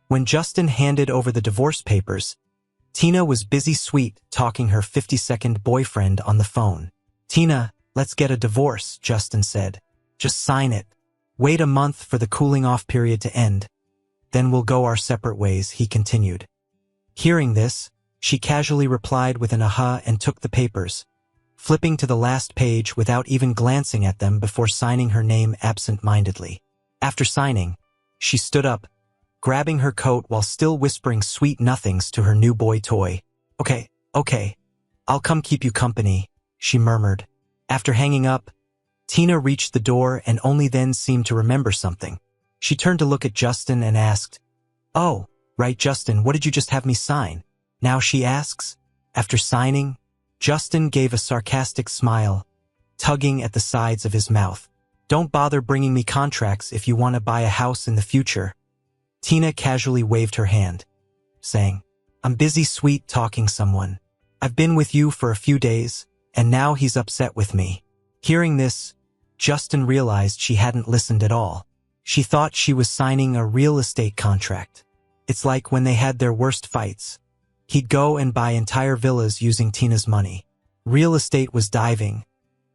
When Justin handed over the divorce papers, Tina was busy sweet talking her 52nd boyfriend on the phone. "Tina, let's get a divorce," Justin said. "Just sign it. Wait a month for the cooling-off period to end. Then we'll go our separate ways," he continued. Hearing this, she casually replied with an aha and took the papers, flipping to the last page without even glancing at them before signing her name absent-mindedly. After signing, she stood up, grabbing her coat while still whispering sweet nothings to her new boy toy. Okay, I'll come keep you company," she murmured. After hanging up, Tina reached the door and only then seemed to remember something. She turned to look at Justin and asked, "Oh, right, Justin, what did you just have me sign?" Now she asks. After signing, Justin gave a sarcastic smile, tugging at the sides of his mouth. "Don't bother bringing me contracts if you want to buy a house in the future." Tina casually waved her hand, saying, "I'm busy sweet talking someone. I've been with you for a few days, and now he's upset with me." Hearing this, Justin realized she hadn't listened at all. She thought she was signing a real estate contract. It's like when they had their worst fights. He'd go and buy entire villas using Tina's money. Real estate was diving,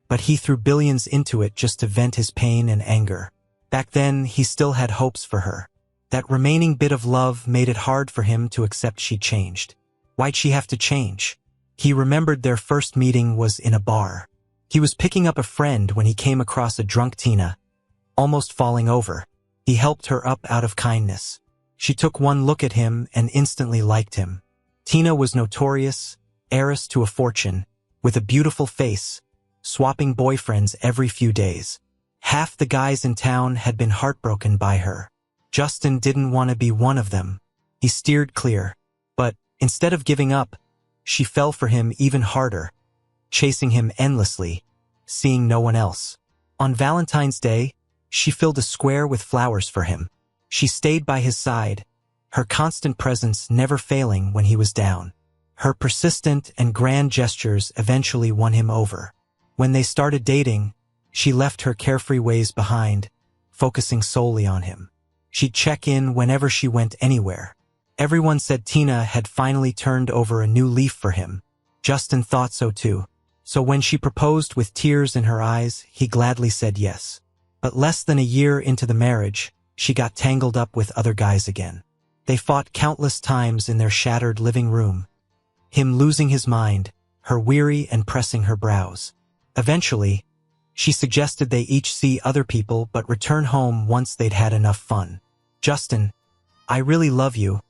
but he threw billions into it just to vent his pain and anger. Back then, he still had hopes for her. That remaining bit of love made it hard for him to accept she'd changed. Why'd she have to change? He remembered their first meeting was in a bar. He was picking up a friend when he came across a drunk Tina, almost falling over. He helped her up out of kindness. She took one look at him and instantly liked him. Tina was notorious, heiress to a fortune, with a beautiful face, swapping boyfriends every few days. Half the guys in town had been heartbroken by her. Justin didn't want to be one of them. He steered clear. But instead of giving up, she fell for him even harder, chasing him endlessly, seeing no one else. On Valentine's Day, she filled a square with flowers for him. She stayed by his side, her constant presence never failing when he was down. Her persistent and grand gestures eventually won him over. When they started dating, she left her carefree ways behind, focusing solely on him. She'd check in whenever she went anywhere. Everyone said Tina had finally turned over a new leaf for him. Justin thought so too. So when she proposed with tears in her eyes, he gladly said yes. But less than a year into the marriage, she got tangled up with other guys again. They fought countless times in their shattered living room, him losing his mind, her weary and pressing her brows. Eventually, she suggested they each see other people but return home once they'd had enough fun. "Justin, I really love you,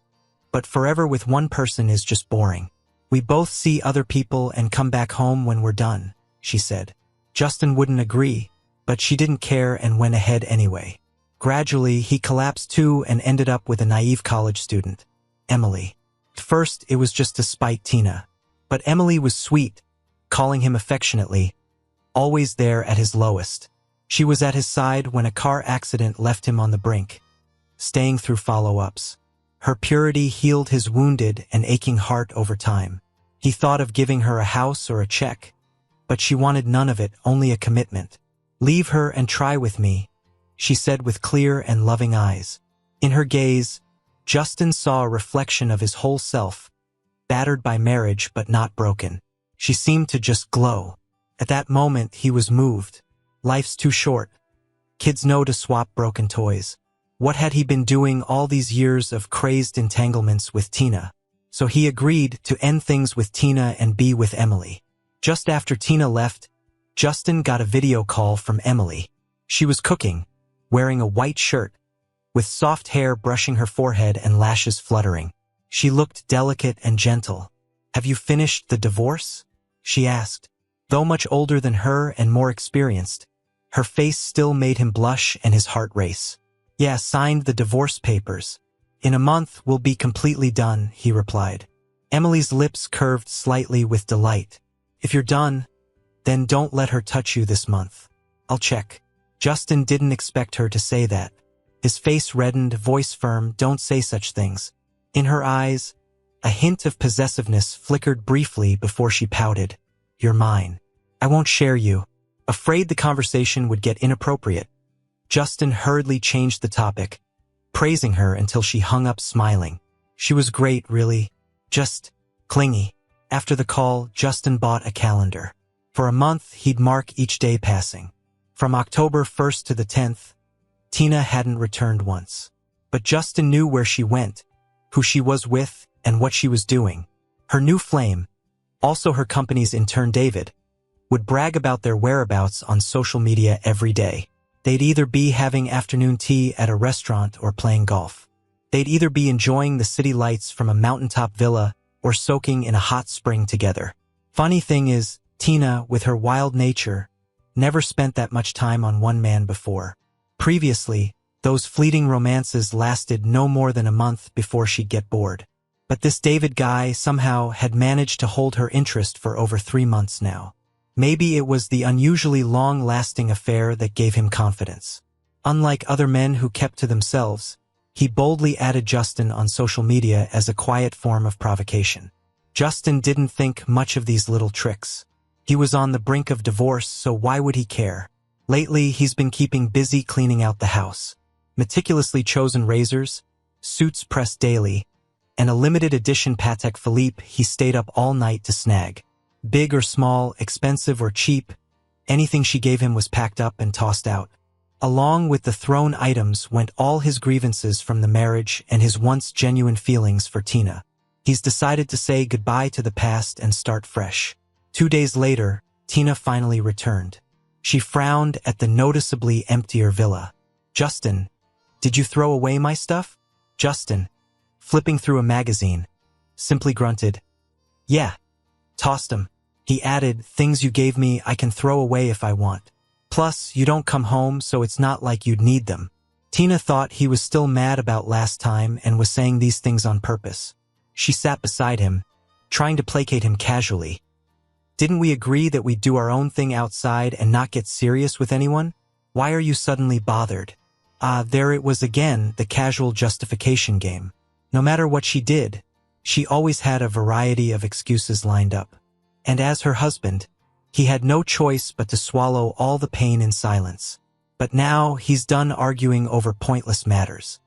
but forever with one person is just boring. We both see other people and come back home when we're done," she said. Justin wouldn't agree, but she didn't care and went ahead anyway. Gradually, he collapsed too and ended up with a naive college student, Emily. At first, it was just to spite Tina. But Emily was sweet, calling him affectionately, always there at his lowest. She was at his side when a car accident left him on the brink, staying through follow-ups. Her purity healed his wounded and aching heart over time. He thought of giving her a house or a check, but she wanted none of it, only a commitment. "Leave her and try with me," she said with clear and loving eyes. In her gaze, Justin saw a reflection of his whole self, battered by marriage but not broken. She seemed to just glow. At that moment, he was moved. Life's too short. Kids know to swap broken toys. What had he been doing all these years of crazed entanglements with Tina? So he agreed to end things with Tina and be with Emily. Just after Tina left, Justin got a video call from Emily. She was cooking, wearing a white shirt, with soft hair brushing her forehead and lashes fluttering. She looked delicate and gentle. "Have you finished the divorce?" she asked. Though much older than her and more experienced, her face still made him blush and his heart race. "Yeah, signed the divorce papers. In a month we'll be completely done," he replied. Emily's lips curved slightly with delight. "If you're done, then don't let her touch you this month. I'll check." Justin didn't expect her to say that. His face reddened, voice firm, "Don't say such things." In her eyes, a hint of possessiveness flickered briefly before she pouted. "You're mine. I won't share you." Afraid the conversation would get inappropriate, Justin hurriedly changed the topic. praising her until she hung up smiling. She was great, really. Just clingy. After the call, Justin bought a calendar. For a month, he'd mark each day passing. From October 1st to the 10th, Tina hadn't returned once. But Justin knew where she went, who she was with, and what she was doing. Her new flame, also her company's intern David, would brag about their whereabouts on social media every day. They'd either be having afternoon tea at a restaurant or playing golf. They'd either be enjoying the city lights from a mountaintop villa or soaking in a hot spring together. Funny thing is, Tina, with her wild nature, never spent that much time on one man before. Previously, those fleeting romances lasted no more than a month before she'd get bored. But this David guy somehow had managed to hold her interest for over 3 months now. Maybe it was the unusually long-lasting affair that gave him confidence. Unlike other men who kept to themselves, he boldly added Justin on social media as a quiet form of provocation. Justin didn't think much of these little tricks. He was on the brink of divorce, so why would he care? Lately, he's been keeping busy cleaning out the house. Meticulously chosen razors, suits pressed daily, and a limited edition Patek Philippe he stayed up all night to snag. Big or small, expensive or cheap, anything she gave him was packed up and tossed out. Along with the thrown items went all his grievances from the marriage and his once genuine feelings for Tina. He's decided to say goodbye to the past and start fresh. 2 days later, Tina finally returned. She frowned at the noticeably emptier villa. "Justin, did you throw away my stuff?" Justin, flipping through a magazine, simply grunted, "Yeah, tossed 'em." He added, "Things you gave me I can throw away if I want. Plus, you don't come home, so it's not like you'd need them." Tina thought he was still mad about last time and was saying these things on purpose. She sat beside him, trying to placate him casually. "Didn't we agree that we'd do our own thing outside and not get serious with anyone? Why are you suddenly bothered?" There it was again, the casual justification game. No matter what she did, she always had a variety of excuses lined up. And as her husband, he had no choice but to swallow all the pain in silence. But now he's done arguing over pointless matters.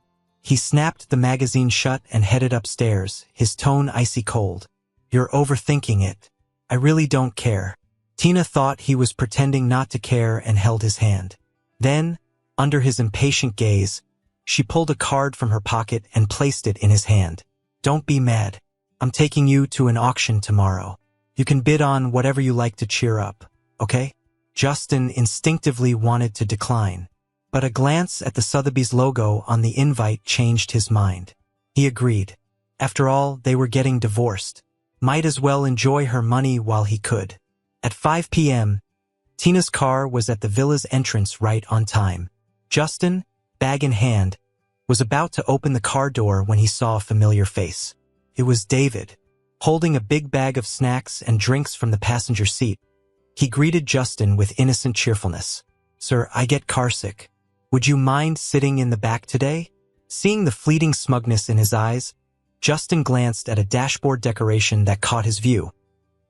He snapped the magazine shut and headed upstairs, his tone icy cold. "You're overthinking it. I really don't care." Tina thought he was pretending not to care and held his hand. Then, under his impatient gaze, she pulled a card from her pocket and placed it in his hand. "Don't be mad. I'm taking you to an auction tomorrow. You can bid on whatever you like to cheer up, okay?" Justin instinctively wanted to decline, but a glance at the Sotheby's logo on the invite changed his mind. He agreed. After all, they were getting divorced. Might as well enjoy her money while he could. At 5 p.m., Tina's car was at the villa's entrance right on time. Justin, bag in hand, was about to open the car door when he saw a familiar face. It was David, holding a big bag of snacks and drinks from the passenger seat. He greeted Justin with innocent cheerfulness. "Sir, I get carsick. Would you mind sitting in the back today?" Seeing the fleeting smugness in his eyes, Justin glanced at a dashboard decoration that caught his view.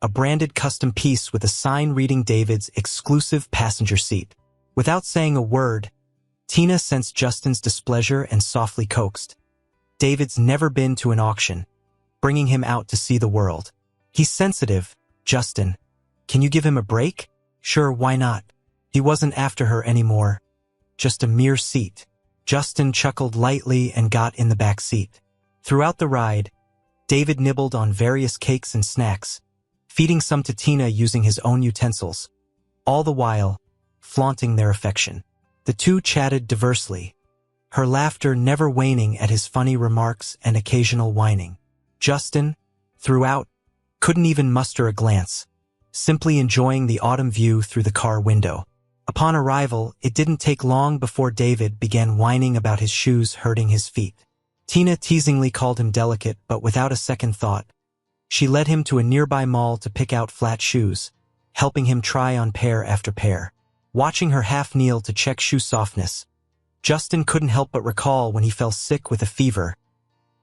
A branded custom piece with a sign reading David's exclusive passenger seat. Without saying a word, Tina sensed Justin's displeasure and softly coaxed. "David's never been to an auction, bringing him out to see the world. He's sensitive, Justin. Can you give him a break?" "Sure, why not?" He wasn't after her anymore. Just a mere seat. Justin chuckled lightly and got in the back seat. Throughout the ride, David nibbled on various cakes and snacks, feeding some to Tina using his own utensils, all the while flaunting their affection. The two chatted diversely, her laughter never waning at his funny remarks and occasional whining. Justin, throughout, couldn't even muster a glance, simply enjoying the autumn view through the car window. Upon arrival, it didn't take long before David began whining about his shoes hurting his feet. Tina teasingly called him delicate, but without a second thought. She led him to a nearby mall to pick out flat shoes, helping him try on pair after pair. Watching her half kneel to check shoe softness, Justin couldn't help but recall when he fell sick with a fever,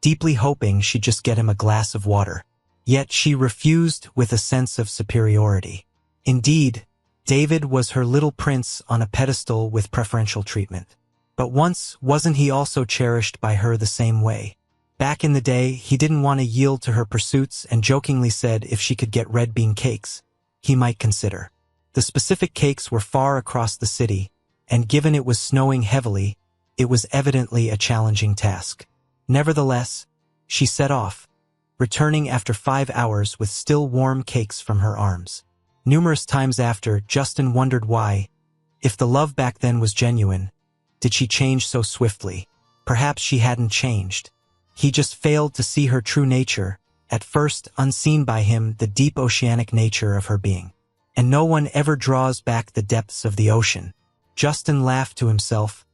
deeply hoping she'd just get him a glass of water. Yet she refused with a sense of superiority. Indeed, David was her little prince on a pedestal with preferential treatment. But once, wasn't he also cherished by her the same way? Back in the day, he didn't want to yield to her pursuits and jokingly said if she could get red bean cakes, he might consider. The specific cakes were far across the city, and given it was snowing heavily, it was evidently a challenging task. Nevertheless, she set off, returning after 5 hours with still warm cakes from her arms. Numerous times after, Justin wondered why, if the love back then was genuine, did she change so swiftly? Perhaps she hadn't changed. He just failed to see her true nature, at first unseen by him, the deep oceanic nature of her being. And no one ever draws back the depths of the ocean. Justin laughed to himself,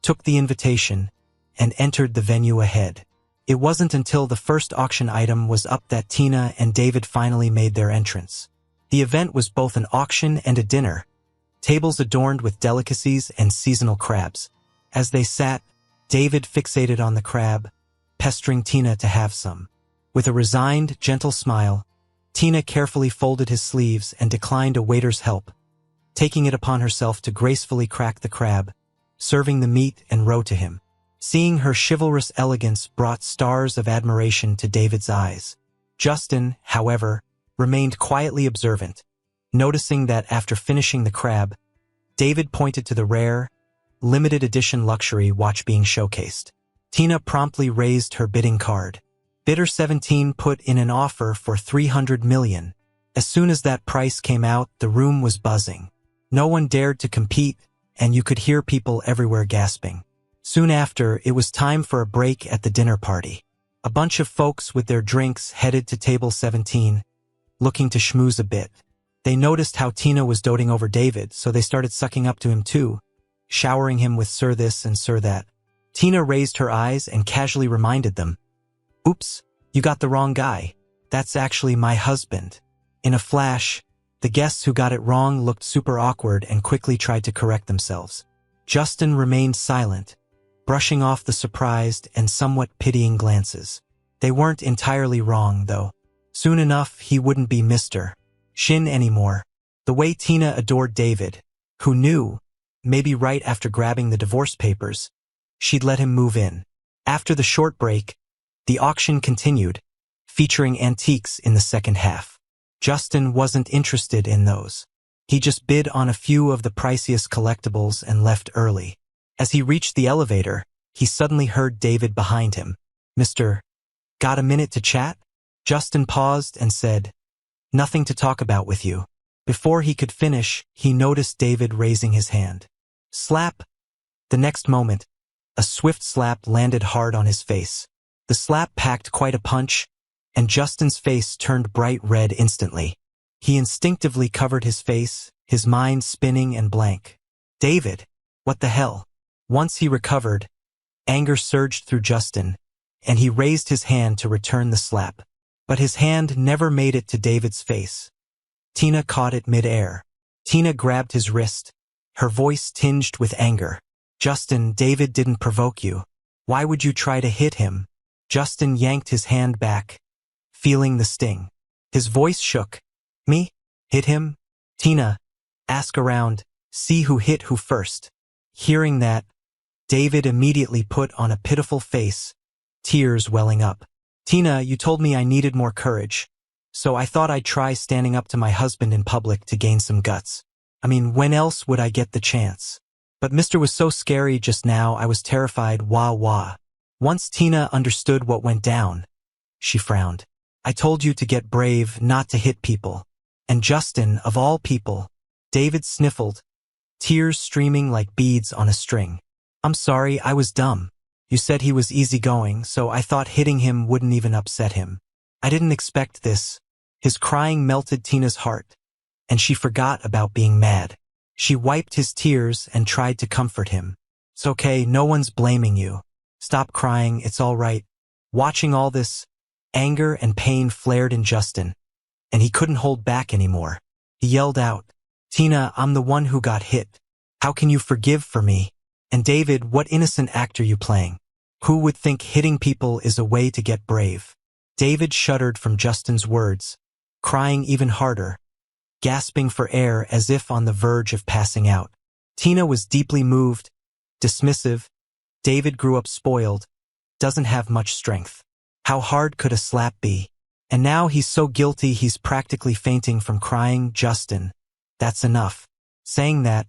took the invitation, and entered the venue ahead. It wasn't until the first auction item was up that Tina and David finally made their entrance. The event was both an auction and a dinner, tables adorned with delicacies and seasonal crabs. As they sat, David fixated on the crab, pestering Tina to have some. With a resigned, gentle smile, Tina carefully folded his sleeves and declined a waiter's help, taking it upon herself to gracefully crack the crab, serving the meat and roe to him. Seeing her chivalrous elegance brought stars of admiration to David's eyes. Justin, however, remained quietly observant, noticing that after finishing the crab, David pointed to the rare, limited edition luxury watch being showcased. Tina promptly raised her bidding card. Bidder 17 put in an offer for $300 million. As soon as that price came out, the room was buzzing. No one dared to compete, and you could hear people everywhere gasping. Soon after, it was time for a break at the dinner party. A bunch of folks with their drinks headed to table 17, looking to schmooze a bit. They noticed how Tina was doting over David, so they started sucking up to him too, showering him with sir this and sir that. Tina raised her eyes and casually reminded them, "Oops, you got the wrong guy. That's actually my husband." In a flash, the guests who got it wrong looked super awkward and quickly tried to correct themselves. Justin remained silent, brushing off the surprised and somewhat pitying glances. They weren't entirely wrong, though. Soon enough, he wouldn't be Mr. Shin anymore. The way Tina adored David, who knew, maybe right after grabbing the divorce papers, she'd let him move in. After the short break, the auction continued, featuring antiques in the second half. Justin wasn't interested in those. He just bid on a few of the priciest collectibles and left early. As he reached the elevator, he suddenly heard David behind him. "Mr. Got a minute to chat?" Justin paused and said, "Nothing to talk about with you." Before he could finish, he noticed David raising his hand. Slap! The next moment, a swift slap landed hard on his face. The slap packed quite a punch, and Justin's face turned bright red instantly. He instinctively covered his face, his mind spinning and blank. "David, what the hell?" Once he recovered, anger surged through Justin, and he raised his hand to return the slap. But his hand never made it to David's face. Tina caught it mid-air. Tina grabbed his wrist, her voice tinged with anger. "Justin, David didn't provoke you. Why would you try to hit him?" Justin yanked his hand back, feeling the sting. His voice shook. "Me? Hit him? Tina, ask around, see who hit who first." Hearing that, David immediately put on a pitiful face, tears welling up. "Tina, you told me I needed more courage, so I thought I'd try standing up to my husband in public to gain some guts. I mean, when else would I get the chance? But Mr. was so scary just now, I was terrified, wah wah." Once Tina understood what went down, she frowned. "I told you to get brave, not to hit people. And Justin, of all people." David sniffled, tears streaming like beads on a string. "I'm sorry, I was dumb. You said he was easygoing, so I thought hitting him wouldn't even upset him. I didn't expect this." His crying melted Tina's heart, and she forgot about being mad. She wiped his tears and tried to comfort him. "It's okay, no one's blaming you. Stop crying, it's all right." Watching all this, anger and pain flared in Justin, and he couldn't hold back anymore. He yelled out, "Tina, I'm the one who got hit. How can you forgive for me? And David, what innocent act are you playing? Who would think hitting people is a way to get brave?" David shuddered from Justin's words, crying even harder, gasping for air as if on the verge of passing out. Tina was deeply moved, dismissive, David grew up spoiled, doesn't have much strength. How hard could a slap be? And now he's so guilty he's practically fainting from crying. Justin, that's enough. Saying that,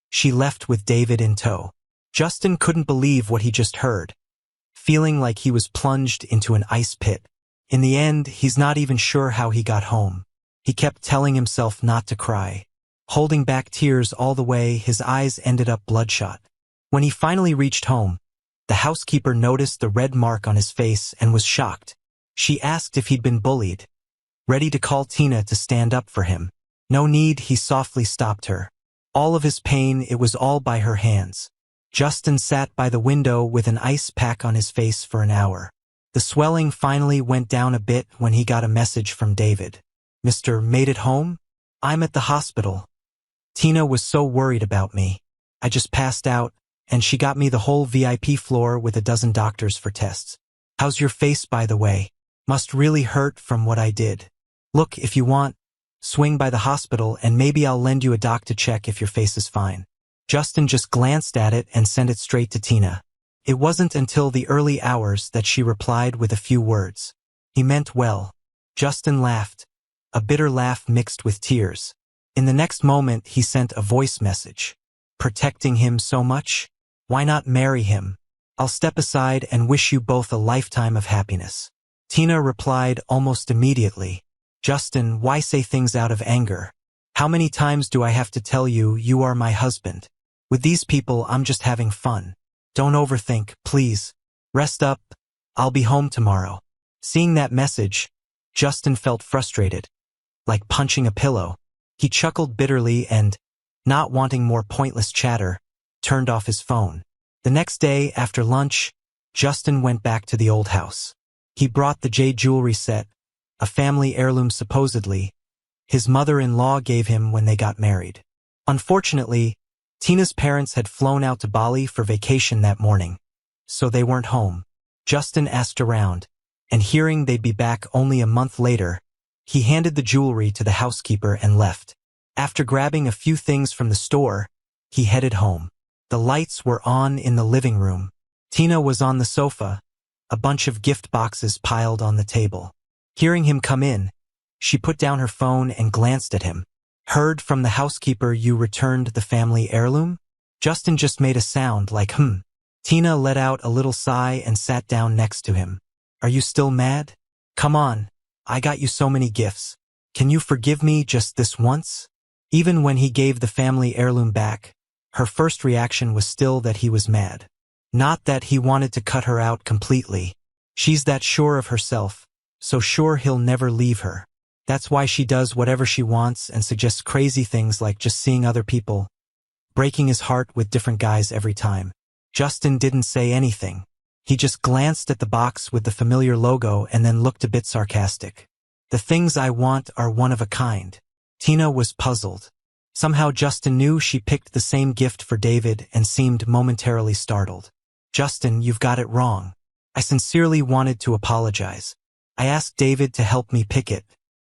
she left with David in tow. Justin couldn't believe what he just heard, feeling like he was plunged into an ice pit. In the end, he's not even sure how he got home. He kept telling himself not to cry, holding back tears all the way. His eyes ended up bloodshot. When he finally reached home, the housekeeper noticed the red mark on his face and was shocked. She asked if he'd been bullied, ready to call Tina to stand up for him. No need, he softly stopped her. All of his pain, it was all by her hands. Justin sat by the window with an ice pack on his face for an hour. The swelling finally went down a bit when he got a message from David. "Mr. Made it home? I'm at the hospital. Tina was so worried about me. I just passed out, and she got me the whole VIP floor with a dozen doctors for tests. How's your face, by the way? Must really hurt from what I did. Look, if you want, swing by the hospital and maybe I'll lend you a doc to check if your face is fine." Justin just glanced at it and sent it straight to Tina. It wasn't until the early hours that she replied with a few words. He meant well. Justin laughed, a bitter laugh mixed with tears. In the next moment, he sent a voice message. "Protecting him so much? Why not marry him? I'll step aside and wish you both a lifetime of happiness." Tina replied almost immediately. "Justin, why say things out of anger? How many times do I have to tell you you are my husband? With these people, I'm just having fun. Don't overthink, please. Rest up. I'll be home tomorrow." Seeing that message, Justin felt frustrated, like punching a pillow. He chuckled bitterly and, not wanting more pointless chatter, turned off his phone. The next day, after lunch, Justin went back to the old house. He brought the jade jewelry set, a family heirloom supposedly, his mother-in-law gave him when they got married. Unfortunately, Tina's parents had flown out to Bali for vacation that morning, so they weren't home. Justin asked around, and hearing they'd be back only a month later, he handed the jewelry to the housekeeper and left. After grabbing a few things from the store, he headed home. The lights were on in the living room. Tina was on the sofa, a bunch of gift boxes piled on the table. Hearing him come in, she put down her phone and glanced at him. "Heard from the housekeeper you returned the family heirloom?" Justin just made a sound like Tina let out a little sigh and sat down next to him. "Are you still mad? Come on, I got you so many gifts. Can you forgive me just this once?" Even when he gave the family heirloom back, her first reaction was still that he was mad. Not that he wanted to cut her out completely. She's that sure of herself, so sure he'll never leave her. That's why she does whatever she wants and suggests crazy things like just seeing other people, breaking his heart with different guys every time. Justin didn't say anything. He just glanced at the box with the familiar logo and then looked a bit sarcastic. "The things I want are one of a kind." Tina was puzzled. Somehow Justin knew she picked the same gift for David and seemed momentarily startled. "Justin, you've got it wrong. I sincerely wanted to apologize. I asked David to help me pick it.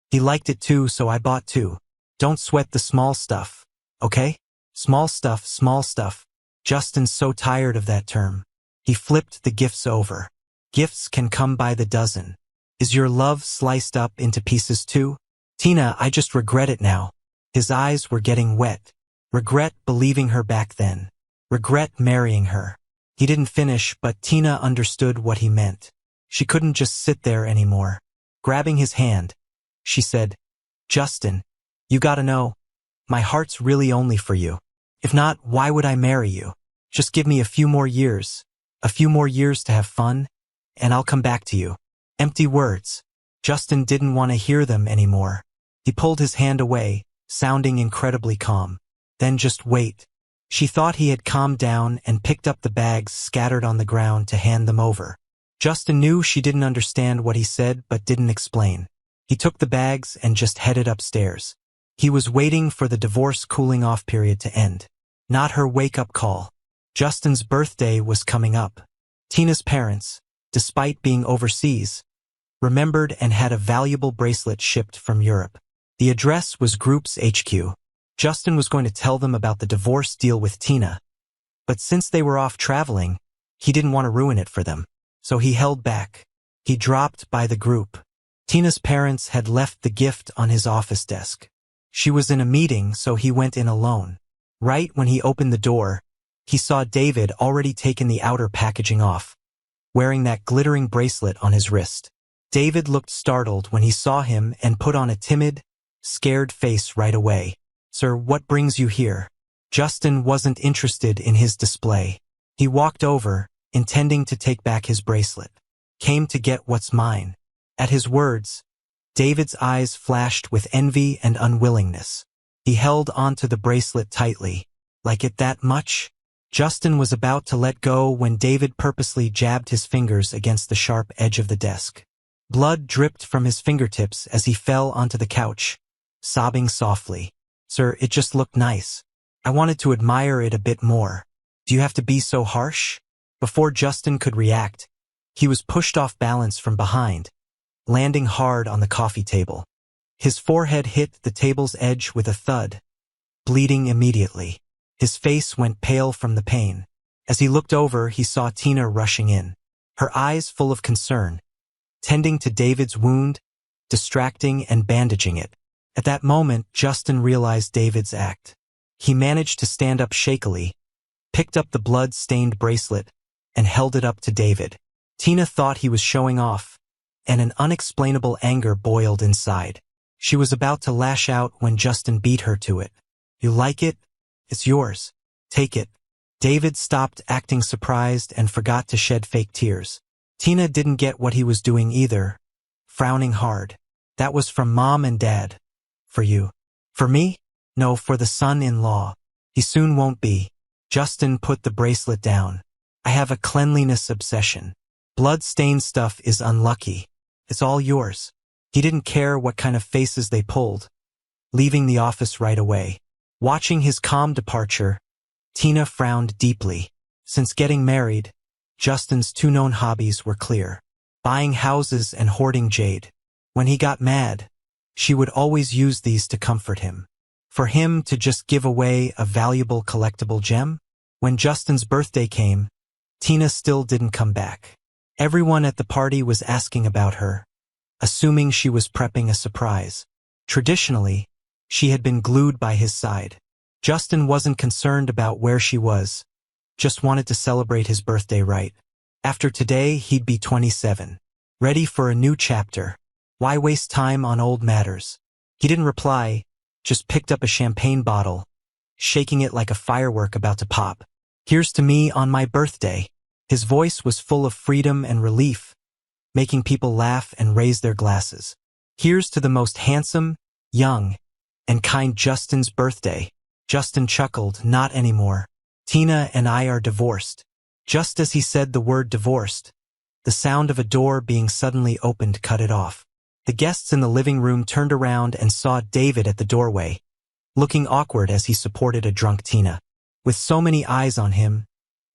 He liked it too, so I bought two. Don't sweat the small stuff, okay? Small stuff, small stuff." Justin's so tired of that term. He flipped the gifts over. "Gifts can come by the dozen. Is your love sliced up into pieces too? Tina, I just regret it now." His eyes were getting wet. Regret believing her back then. Regret marrying her. He didn't finish, but Tina understood what he meant. She couldn't just sit there anymore. Grabbing his hand, she said, "Justin, you gotta know, my heart's really only for you. If not, why would I marry you? Just give me a few more years to have fun, and I'll come back to you." Empty words. Justin didn't want to hear them anymore. He pulled his hand away, sounding incredibly calm. "Then just wait." She thought he had calmed down and picked up the bags scattered on the ground to hand them over. Justin knew she didn't understand what he said but didn't explain. He took the bags and just headed upstairs. He was waiting for the divorce cooling-off period to end, not her wake-up call. Justin's birthday was coming up. Tina's parents, despite being overseas, remembered and had a valuable bracelet shipped from Europe. The address was Group's HQ. Justin was going to tell them about the divorce deal with Tina. But since they were off traveling, He didn't want to ruin it for them, so he held back. He dropped by the group. Tina's parents had left the gift on his office desk. She was in a meeting, so he went in alone. Right when he opened the door, he saw David already taken the outer packaging off, wearing that glittering bracelet on his wrist. David looked startled when he saw him and put on a timid, scared face right away. "Sir, what brings you here?" Justin wasn't interested in his display. He walked over, intending to take back his bracelet. "Came to get what's mine." At his words, David's eyes flashed with envy and unwillingness. He held onto the bracelet tightly. "Like it that much?" Justin was about to let go when David purposely jabbed his fingers against the sharp edge of the desk. Blood dripped from his fingertips as he fell onto the couch, sobbing softly. "Sir, it just looked nice. I wanted to admire it a bit more. Do you have to be so harsh?" Before Justin could react, he was pushed off balance from behind, landing hard on the coffee table. His forehead hit the table's edge with a thud, bleeding immediately. His face went pale from the pain. As he looked over, he saw Tina rushing in, her eyes full of concern, tending to David's wound, distracting and bandaging it. At that moment, Justin realized David's act. He managed to stand up shakily, picked up the blood-stained bracelet, and held it up to David. Tina thought he was showing off, and an unexplainable anger boiled inside. She was about to lash out when Justin beat her to it. "You like it? It's yours. Take it." David stopped acting surprised and forgot to shed fake tears. Tina didn't get what he was doing either, frowning hard. "That was from Mom and Dad. For you." "For me? No, for the son-in-law. He soon won't be." Justin put the bracelet down. "I have a cleanliness obsession. Blood-stained stuff is unlucky. It's all yours." He didn't care what kind of faces they pulled, leaving the office right away. Watching his calm departure, Tina frowned deeply. Since getting married, Justin's two known hobbies were clear: buying houses and hoarding jade. When he got mad, she would always use these to comfort him. For him to just give away a valuable collectible gem? When Justin's birthday came, Tina still didn't come back. Everyone at the party was asking about her, assuming she was prepping a surprise. Traditionally, she had been glued by his side. Justin wasn't concerned about where she was, just wanted to celebrate his birthday right. After today, he'd be 27, ready for a new chapter. Why waste time on old matters? He didn't reply, just picked up a champagne bottle, shaking it like a firework about to pop. "Here's to me on my birthday." His voice was full of freedom and relief, making people laugh and raise their glasses. "Here's to the most handsome, young, and kind Justin's birthday." Justin chuckled. "Not anymore. Tina and I are divorced." Just as he said the word divorced, the sound of a door being suddenly opened cut it off. The guests in the living room turned around and saw David at the doorway, looking awkward as he supported a drunk Tina. With so many eyes on him,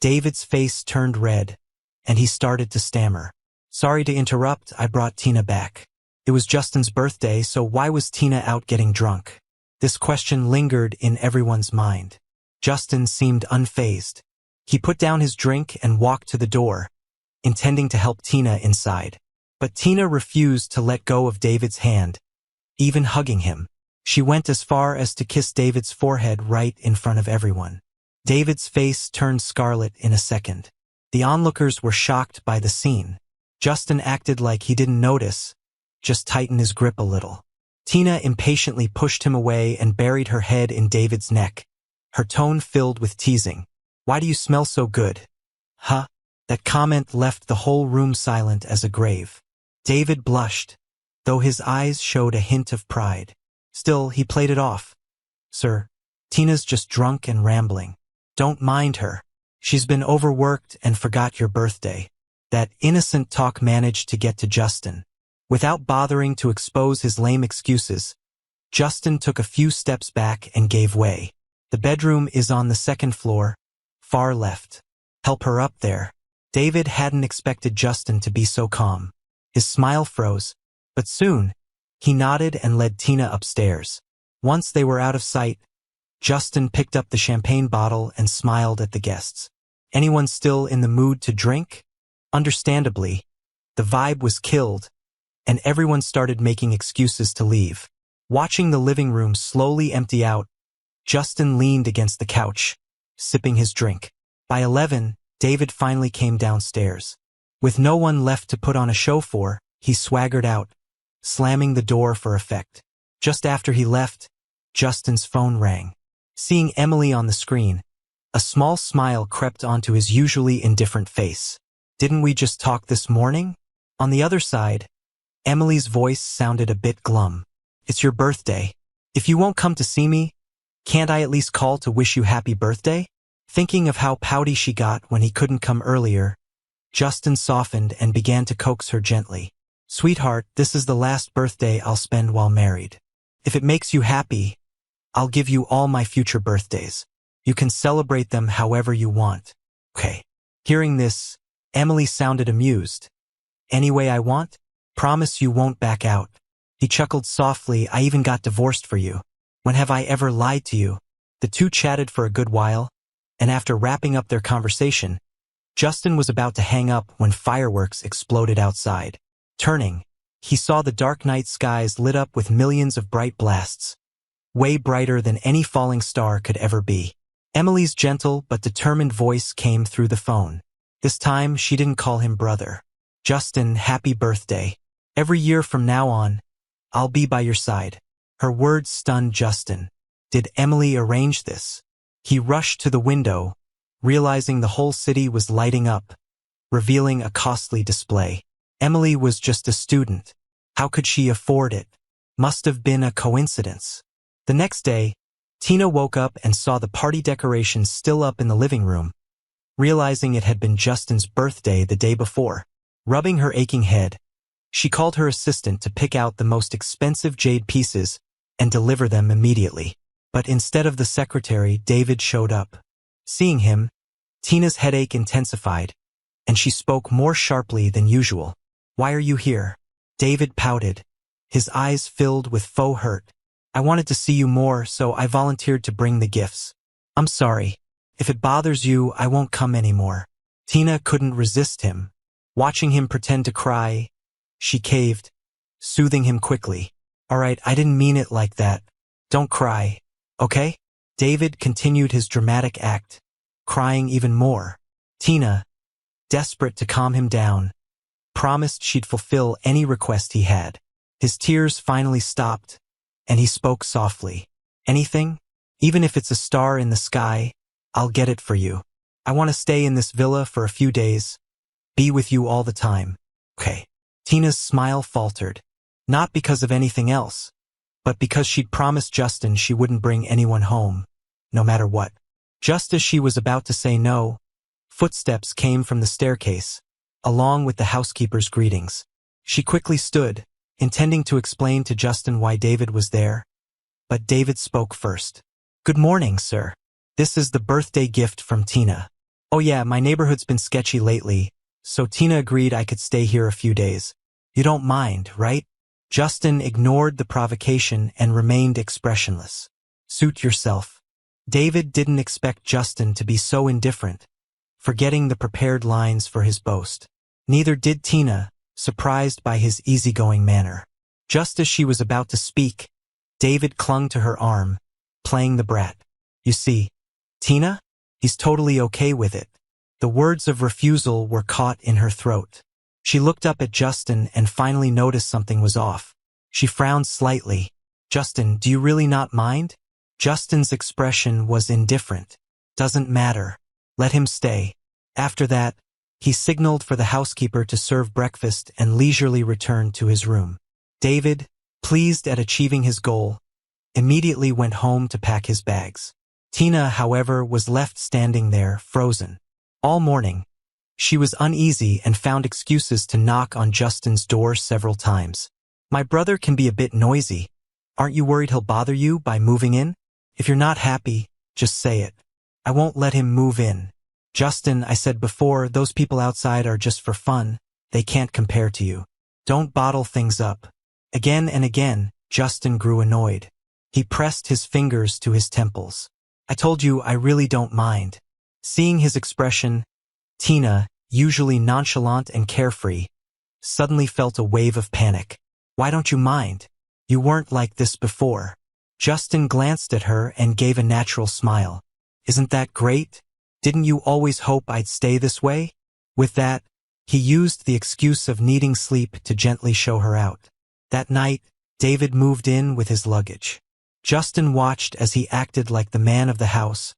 David's face turned red, and he started to stammer. "Sorry to interrupt, I brought Tina back. It was Justin's birthday, so why was Tina out getting drunk?" This question lingered in everyone's mind. Justin seemed unfazed. He put down his drink and walked to the door, intending to help Tina inside. But Tina refused to let go of David's hand, even hugging him. She went as far as to kiss David's forehead right in front of everyone. David's face turned scarlet in a second. The onlookers were shocked by the scene. Justin acted like he didn't notice, just tightened his grip a little. Tina impatiently pushed him away and buried her head in David's neck, her tone filled with teasing. "Why do you smell so good?" "Huh?" That comment left the whole room silent as a grave. David blushed, though his eyes showed a hint of pride. Still, he played it off. "Sir, Tina's just drunk and rambling. Don't mind her. She's been overworked and forgot your birthday." That innocent talk managed to get to Justin. Without bothering to expose his lame excuses, Justin took a few steps back and gave way. "The bedroom is on the second floor, far left. Help her up there." David hadn't expected Justin to be so calm. His smile froze, but soon, he nodded and led Tina upstairs. Once they were out of sight, Justin picked up the champagne bottle and smiled at the guests. Anyone still in the mood to drink? Understandably, the vibe was killed, and everyone started making excuses to leave. Watching the living room slowly empty out, Justin leaned against the couch, sipping his drink. By 11, David finally came downstairs. With no one left to put on a show for, he swaggered out, slamming the door for effect. Just after he left, Justin's phone rang. Seeing Emily on the screen, a small smile crept onto his usually indifferent face. "Didn't we just talk this morning?" On the other side, Emily's voice sounded a bit glum. "It's your birthday. If you won't come to see me, can't I at least call to wish you happy birthday?" Thinking of how pouty she got when he couldn't come earlier, Justin softened and began to coax her gently. "Sweetheart, this is the last birthday I'll spend while married. If it makes you happy, I'll give you all my future birthdays. You can celebrate them however you want." "Okay." Hearing this, Emily sounded amused. "Any way I want? Promise you won't back out." He chuckled softly. "I even got divorced for you. When have I ever lied to you?" The two chatted for a good while, and after wrapping up their conversation, Justin was about to hang up when fireworks exploded outside. Turning, he saw the dark night skies lit up with millions of bright blasts, way brighter than any falling star could ever be. Emily's gentle but determined voice came through the phone. This time, she didn't call him brother. "Justin, happy birthday. Every year from now on, I'll be by your side." Her words stunned Justin. Did Emily arrange this? He rushed to the window, realizing the whole city was lighting up, revealing a costly display. Emily was just a student. How could she afford it? Must have been a coincidence. The next day, Tina woke up and saw the party decorations still up in the living room, realizing it had been Justin's birthday the day before. Rubbing her aching head, she called her assistant to pick out the most expensive jade pieces and deliver them immediately. But instead of the secretary, David showed up. Seeing him, Tina's headache intensified, and she spoke more sharply than usual. "Why are you here?" David pouted, his eyes filled with faux hurt. "I wanted to see you more, so I volunteered to bring the gifts. I'm sorry. If it bothers you, I won't come anymore." Tina couldn't resist him. Watching him pretend to cry, she caved, soothing him quickly. "All right, I didn't mean it like that. Don't cry, okay?" David continued his dramatic act, crying even more. Tina, desperate to calm him down, promised she'd fulfill any request he had. His tears finally stopped, and he spoke softly. "Anything? Even if it's a star in the sky, I'll get it for you. I want to stay in this villa for a few days, be with you all the time." "Okay." Tina's smile faltered, not because of anything else, but because she'd promised Justin she wouldn't bring anyone home, no matter what. Just as she was about to say no, footsteps came from the staircase, along with the housekeeper's greetings. She quickly stood, intending to explain to Justin why David was there, but David spoke first. "Good morning, sir. This is the birthday gift from Tina." "Oh yeah, my neighborhood's been sketchy lately, so Tina agreed I could stay here a few days. You don't mind, right?" Justin ignored the provocation and remained expressionless. "Suit yourself." David didn't expect Justin to be so indifferent, forgetting the prepared lines for his boast. Neither did Tina, surprised by his easygoing manner. Just as she was about to speak, David clung to her arm, playing the brat. "You see, Tina? He's totally okay with it." The words of refusal were caught in her throat. She looked up at Justin and finally noticed something was off. She frowned slightly. "Justin, do you really not mind?" Justin's expression was indifferent. "Doesn't matter. Let him stay." After that, he signaled for the housekeeper to serve breakfast and leisurely returned to his room. David, pleased at achieving his goal, immediately went home to pack his bags. Tina, however, was left standing there, frozen. All morning, she was uneasy and found excuses to knock on Justin's door several times. "My brother can be a bit noisy. Aren't you worried he'll bother you by moving in? If you're not happy, just say it. I won't let him move in." "Justin, I said before, those people outside are just for fun. They can't compare to you. Don't bottle things up." Again and again, Justin grew annoyed. He pressed his fingers to his temples. "I told you I really don't mind." Seeing his expression, Tina, usually nonchalant and carefree, suddenly felt a wave of panic. "Why don't you mind? You weren't like this before." Justin glanced at her and gave a natural smile. "Isn't that great? Didn't you always hope I'd stay this way?" With that, he used the excuse of needing sleep to gently show her out. That night, David moved in with his luggage. Justin watched as he acted like the man of the house,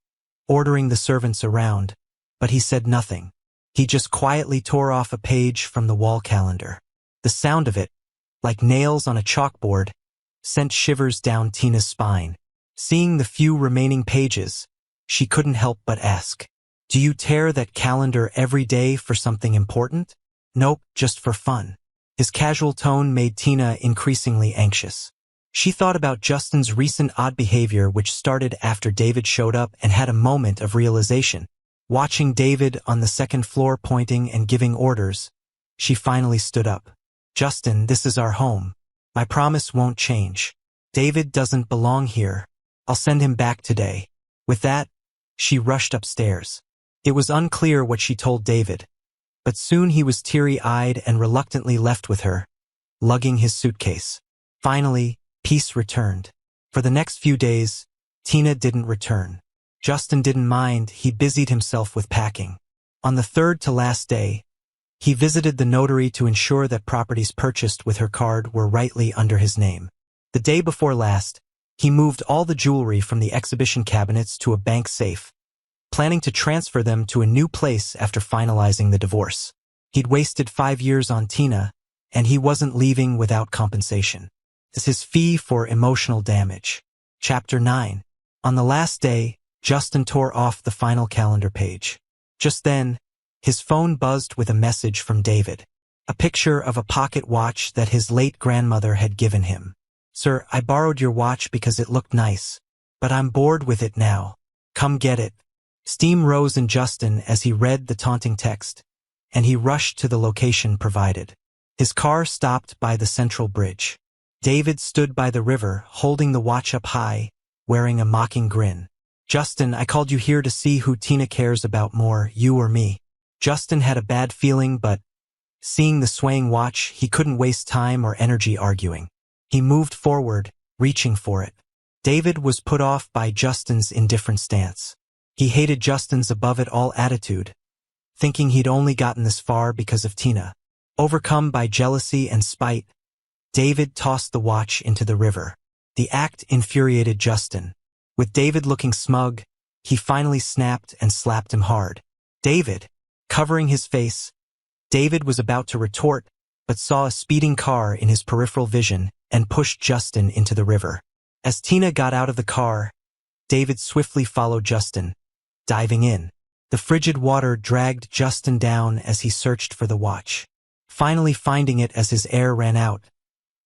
ordering the servants around, but he said nothing. He just quietly tore off a page from the wall calendar. The sound of it, like nails on a chalkboard, sent shivers down Tina's spine. Seeing the few remaining pages, she couldn't help but ask, "Do you tear that calendar every day for something important?" "Nope, just for fun." His casual tone made Tina increasingly anxious. She thought about Justin's recent odd behavior, which started after David showed up, and had a moment of realization. Watching David on the second floor pointing and giving orders, she finally stood up. "Justin, this is our home. My promise won't change. David doesn't belong here. I'll send him back today." With that, she rushed upstairs. It was unclear what she told David, but soon he was teary-eyed and reluctantly left with her, lugging his suitcase. Finally, peace returned. For the next few days, Tina didn't return. Justin didn't mind, he busied himself with packing. On the third to last day, he visited the notary to ensure that properties purchased with her card were rightly under his name. The day before last, he moved all the jewelry from the exhibition cabinets to a bank safe, planning to transfer them to a new place after finalizing the divorce. He'd wasted 5 years on Tina, and he wasn't leaving without compensation. It's his fee for emotional damage. Chapter 9. On the last day, Justin tore off the final calendar page. Just then, his phone buzzed with a message from David. A picture of a pocket watch that his late grandmother had given him. "Sir, I borrowed your watch because it looked nice, but I'm bored with it now. Come get it." Steam rose in Justin as he read the taunting text, and he rushed to the location provided. His car stopped by the central bridge. David stood by the river, holding the watch up high, wearing a mocking grin. "Justin, I called you here to see who Tina cares about more, you or me." Justin had a bad feeling, but seeing the swaying watch, he couldn't waste time or energy arguing. He moved forward, reaching for it. David was put off by Justin's indifferent stance. He hated Justin's above-it-all attitude, thinking he'd only gotten this far because of Tina. Overcome by jealousy and spite, David tossed the watch into the river. The act infuriated Justin. With David looking smug, he finally snapped and slapped him hard. "David!" Covering his face, David was about to retort, but saw a speeding car in his peripheral vision and pushed Justin into the river. As Tina got out of the car, David swiftly followed Justin, diving in. The frigid water dragged Justin down as he searched for the watch. Finally finding it as his air ran out,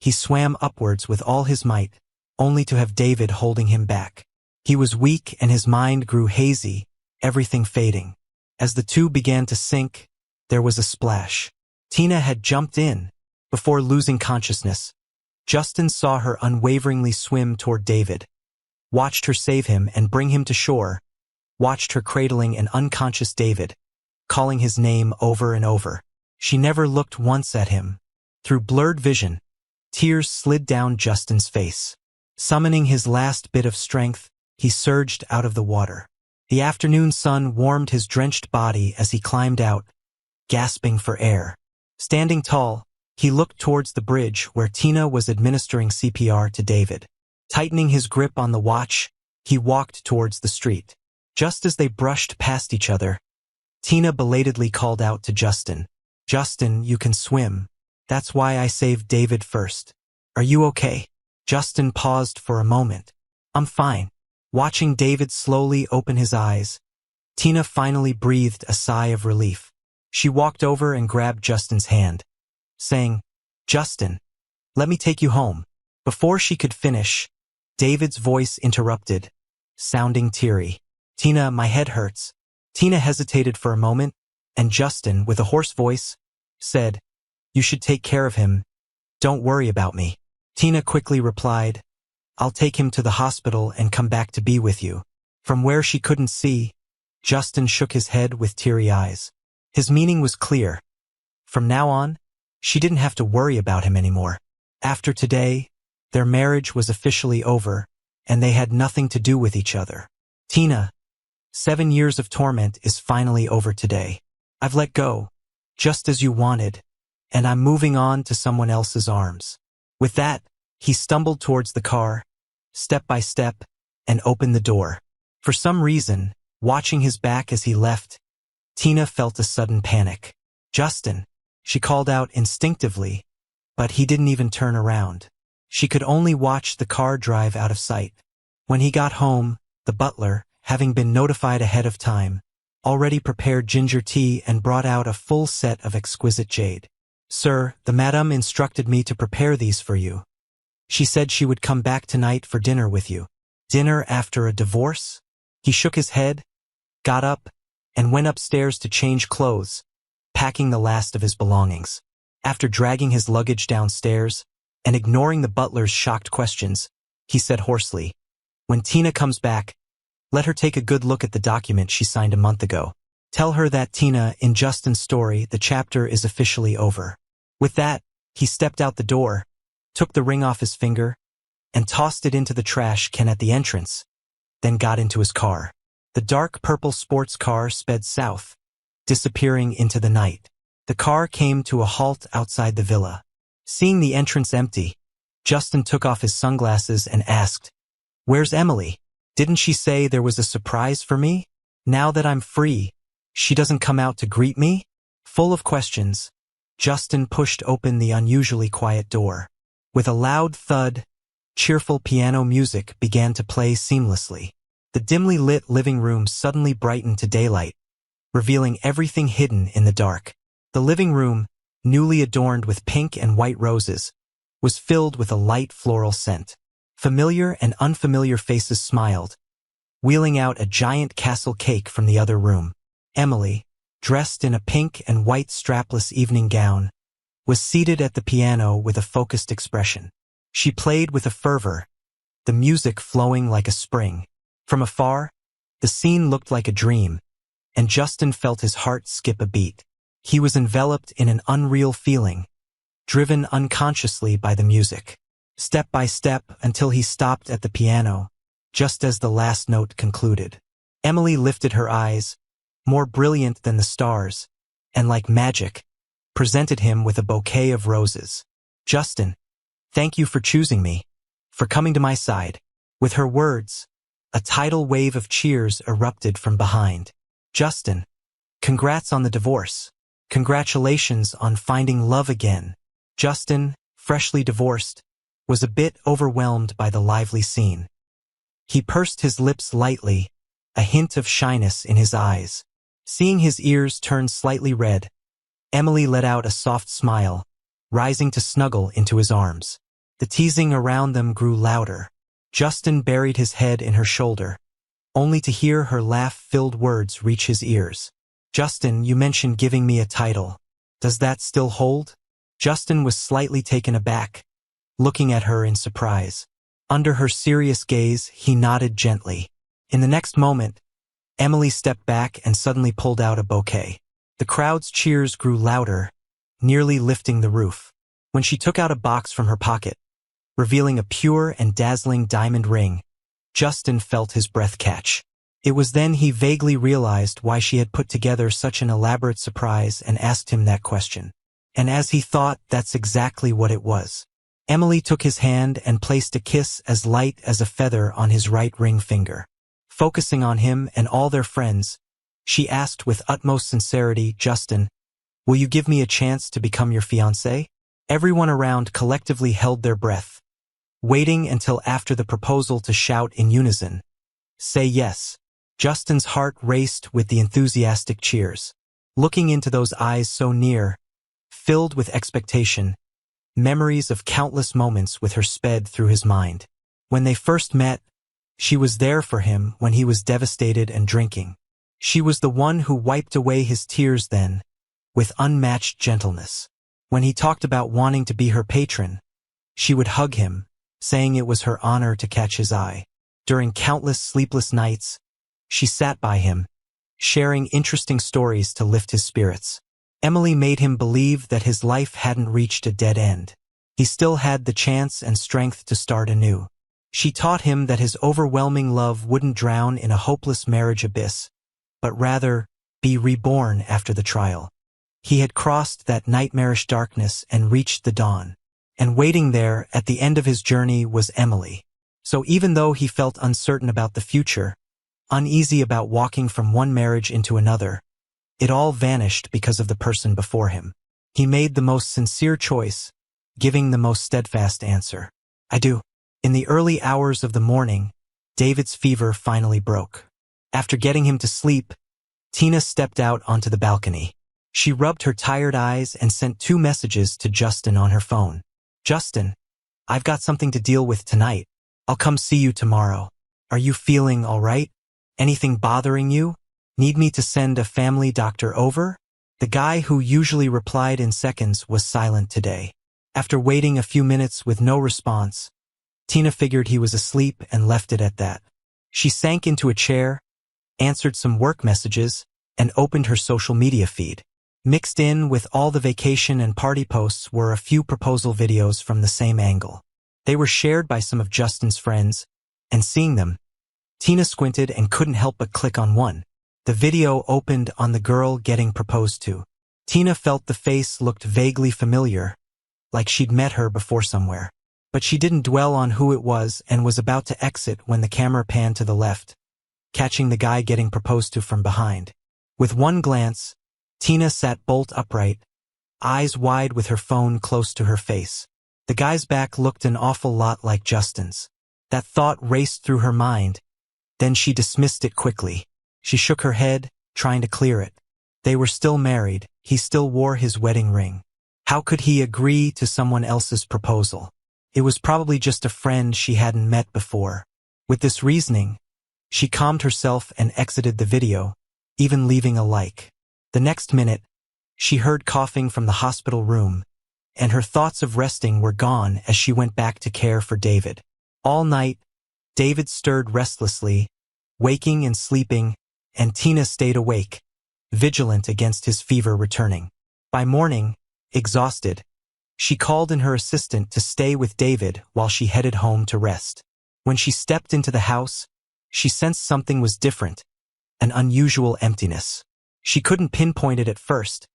he swam upwards with all his might, only to have David holding him back. He was weak and his mind grew hazy, everything fading. As the two began to sink, there was a splash. Tina had jumped in. Before losing consciousness, Justin saw her unwaveringly swim toward David, watched her save him and bring him to shore, watched her cradling an unconscious David, calling his name over and over. She never looked once at him. Through blurred vision, tears slid down Justin's face. Summoning his last bit of strength, he surged out of the water. The afternoon sun warmed his drenched body as he climbed out, gasping for air. Standing tall, he looked towards the bridge where Tina was administering CPR to David. Tightening his grip on the watch, he walked towards the street. Just as they brushed past each other, Tina belatedly called out to Justin, "Justin, you can swim. That's why I saved David first. Are you okay?" Justin paused for a moment. "I'm fine." Watching David slowly open his eyes, Tina finally breathed a sigh of relief. She walked over and grabbed Justin's hand, saying, "Justin, let me take you home." Before she could finish, David's voice interrupted, sounding teary. "Tina, my head hurts." Tina hesitated for a moment, and Justin, with a hoarse voice, said, "You should take care of him. Don't worry about me." Tina quickly replied, "I'll take him to the hospital and come back to be with you." From where she couldn't see, Justin shook his head with teary eyes. His meaning was clear. From now on, she didn't have to worry about him anymore. After today, their marriage was officially over, and they had nothing to do with each other. Tina, 7 years of torment is finally over today. I've let go, just as you wanted, and I'm moving on to someone else's arms. With that, he stumbled towards the car, step by step, and opened the door. For some reason, watching his back as he left, Tina felt a sudden panic. Justin, she called out instinctively, but he didn't even turn around. She could only watch the car drive out of sight. When he got home, the butler, having been notified ahead of time, already prepared ginger tea and brought out a full set of exquisite jade. Sir, the madame instructed me to prepare these for you. She said she would come back tonight for dinner with you. Dinner after a divorce? He shook his head, got up, and went upstairs to change clothes, packing the last of his belongings. After dragging his luggage downstairs and ignoring the butler's shocked questions, he said hoarsely, "When Tina comes back, let her take a good look at the document she signed a month ago. Tell her that Tina, in Justin's story, the chapter is officially over." With that, he stepped out the door, took the ring off his finger, and tossed it into the trash can at the entrance, then got into his car. The dark purple sports car sped south, disappearing into the night. The car came to a halt outside the villa. Seeing the entrance empty, Justin took off his sunglasses and asked, "Where's Emily? Didn't she say there was a surprise for me? Now that I'm free, she doesn't come out to greet me?" Full of questions, Justin pushed open the unusually quiet door. With a loud thud, cheerful piano music began to play seamlessly. The dimly lit living room suddenly brightened to daylight, revealing everything hidden in the dark. The living room, newly adorned with pink and white roses, was filled with a light floral scent. Familiar and unfamiliar faces smiled, wheeling out a giant castle cake from the other room. Emily, dressed in a pink and white strapless evening gown, was seated at the piano with a focused expression. She played with a fervor, the music flowing like a spring. From afar, the scene looked like a dream, and Justin felt his heart skip a beat. He was enveloped in an unreal feeling, driven unconsciously by the music. Step by step until he stopped at the piano, just as the last note concluded. Emily lifted her eyes, more brilliant than the stars, and like magic, presented him with a bouquet of roses. "Justin, thank you for choosing me, for coming to my side." With her words, a tidal wave of cheers erupted from behind. "Justin, congrats on the divorce. Congratulations on finding love again." Justin, freshly divorced, was a bit overwhelmed by the lively scene. He pursed his lips lightly, a hint of shyness in his eyes. Seeing his ears turn slightly red, Emily let out a soft smile, rising to snuggle into his arms. The teasing around them grew louder. Justin buried his head in her shoulder, only to hear her laugh-filled words reach his ears. "Justin, you mentioned giving me a title. Does that still hold?" Justin was slightly taken aback, looking at her in surprise. Under her serious gaze, he nodded gently. In the next moment, Emily stepped back and suddenly pulled out a bouquet. The crowd's cheers grew louder, nearly lifting the roof. When she took out a box from her pocket, revealing a pure and dazzling diamond ring, Justin felt his breath catch. It was then he vaguely realized why she had put together such an elaborate surprise and asked him that question. And as he thought, that's exactly what it was. Emily took his hand and placed a kiss as light as a feather on his right ring finger. Focusing on him and all their friends, she asked with utmost sincerity, "Justin, will you give me a chance to become your fiancé?" Everyone around collectively held their breath, waiting until after the proposal to shout in unison, "Say yes." Justin's heart raced with the enthusiastic cheers. Looking into those eyes so near, filled with expectation, memories of countless moments with her sped through his mind. When they first met, she was there for him when he was devastated and drinking. She was the one who wiped away his tears then, with unmatched gentleness. When he talked about wanting to be her patron, she would hug him, saying it was her honor to catch his eye. During countless sleepless nights, she sat by him, sharing interesting stories to lift his spirits. Emily made him believe that his life hadn't reached a dead end. He still had the chance and strength to start anew. She taught him that his overwhelming love wouldn't drown in a hopeless marriage abyss, but rather be reborn after the trial. He had crossed that nightmarish darkness and reached the dawn. And waiting there at the end of his journey was Emily. So even though he felt uncertain about the future, uneasy about walking from one marriage into another, it all vanished because of the person before him. He made the most sincere choice, giving the most steadfast answer. I do. In the early hours of the morning, David's fever finally broke. After getting him to sleep, Tina stepped out onto the balcony. She rubbed her tired eyes and sent 2 messages to Justin on her phone. Justin, I've got something to deal with tonight. I'll come see you tomorrow. Are you feeling all right? Anything bothering you? Need me to send a family doctor over? The guy who usually replied in seconds was silent today. After waiting a few minutes with no response, Tina figured he was asleep and left it at that. She sank into a chair, answered some work messages, and opened her social media feed. Mixed in with all the vacation and party posts were a few proposal videos from the same angle. They were shared by some of Justin's friends, and seeing them, Tina squinted and couldn't help but click on one. The video opened on the girl getting proposed to. Tina felt the face looked vaguely familiar, like she'd met her before somewhere. But she didn't dwell on who it was and was about to exit when the camera panned to the left, catching the guy getting proposed to from behind. With one glance, Tina sat bolt upright, eyes wide with her phone close to her face. The guy's back looked an awful lot like Justin's. That thought raced through her mind, then she dismissed it quickly. She shook her head, trying to clear it. They were still married, he still wore his wedding ring. How could he agree to someone else's proposal? It was probably just a friend she hadn't met before. With this reasoning, she calmed herself and exited the video, even leaving a like. The next minute, she heard coughing from the hospital room, and her thoughts of resting were gone as she went back to care for David. All night, David stirred restlessly, waking and sleeping, and Tina stayed awake, vigilant against his fever returning. By morning, exhausted, she called in her assistant to stay with David while she headed home to rest. When she stepped into the house, she sensed something was different, an unusual emptiness. She couldn't pinpoint it at first,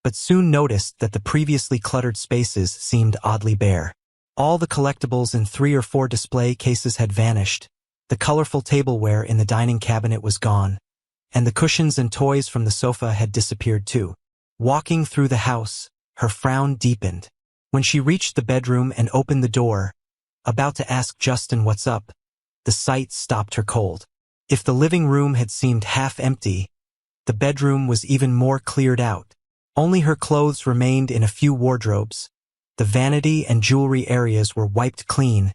but soon noticed that the previously cluttered spaces seemed oddly bare. All the collectibles in 3 or 4 display cases had vanished, the colorful tableware in the dining cabinet was gone, and the cushions and toys from the sofa had disappeared too. Walking through the house, her frown deepened. When she reached the bedroom and opened the door, about to ask Justin what's up, the sight stopped her cold. If the living room had seemed half empty, the bedroom was even more cleared out. Only her clothes remained in a few wardrobes. The vanity and jewelry areas were wiped clean,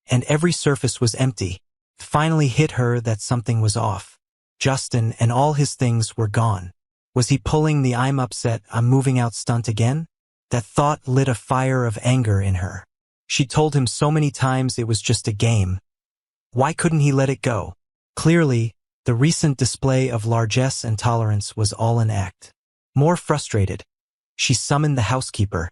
and every surface was empty. It finally hit her that something was off. Justin and all his things were gone. Was he pulling the "I'm upset, I'm moving out" stunt again? That thought lit a fire of anger in her. She told him so many times it was just a game. Why couldn't he let it go? Clearly, the recent display of largesse and tolerance was all an act. More frustrated, she summoned the housekeeper,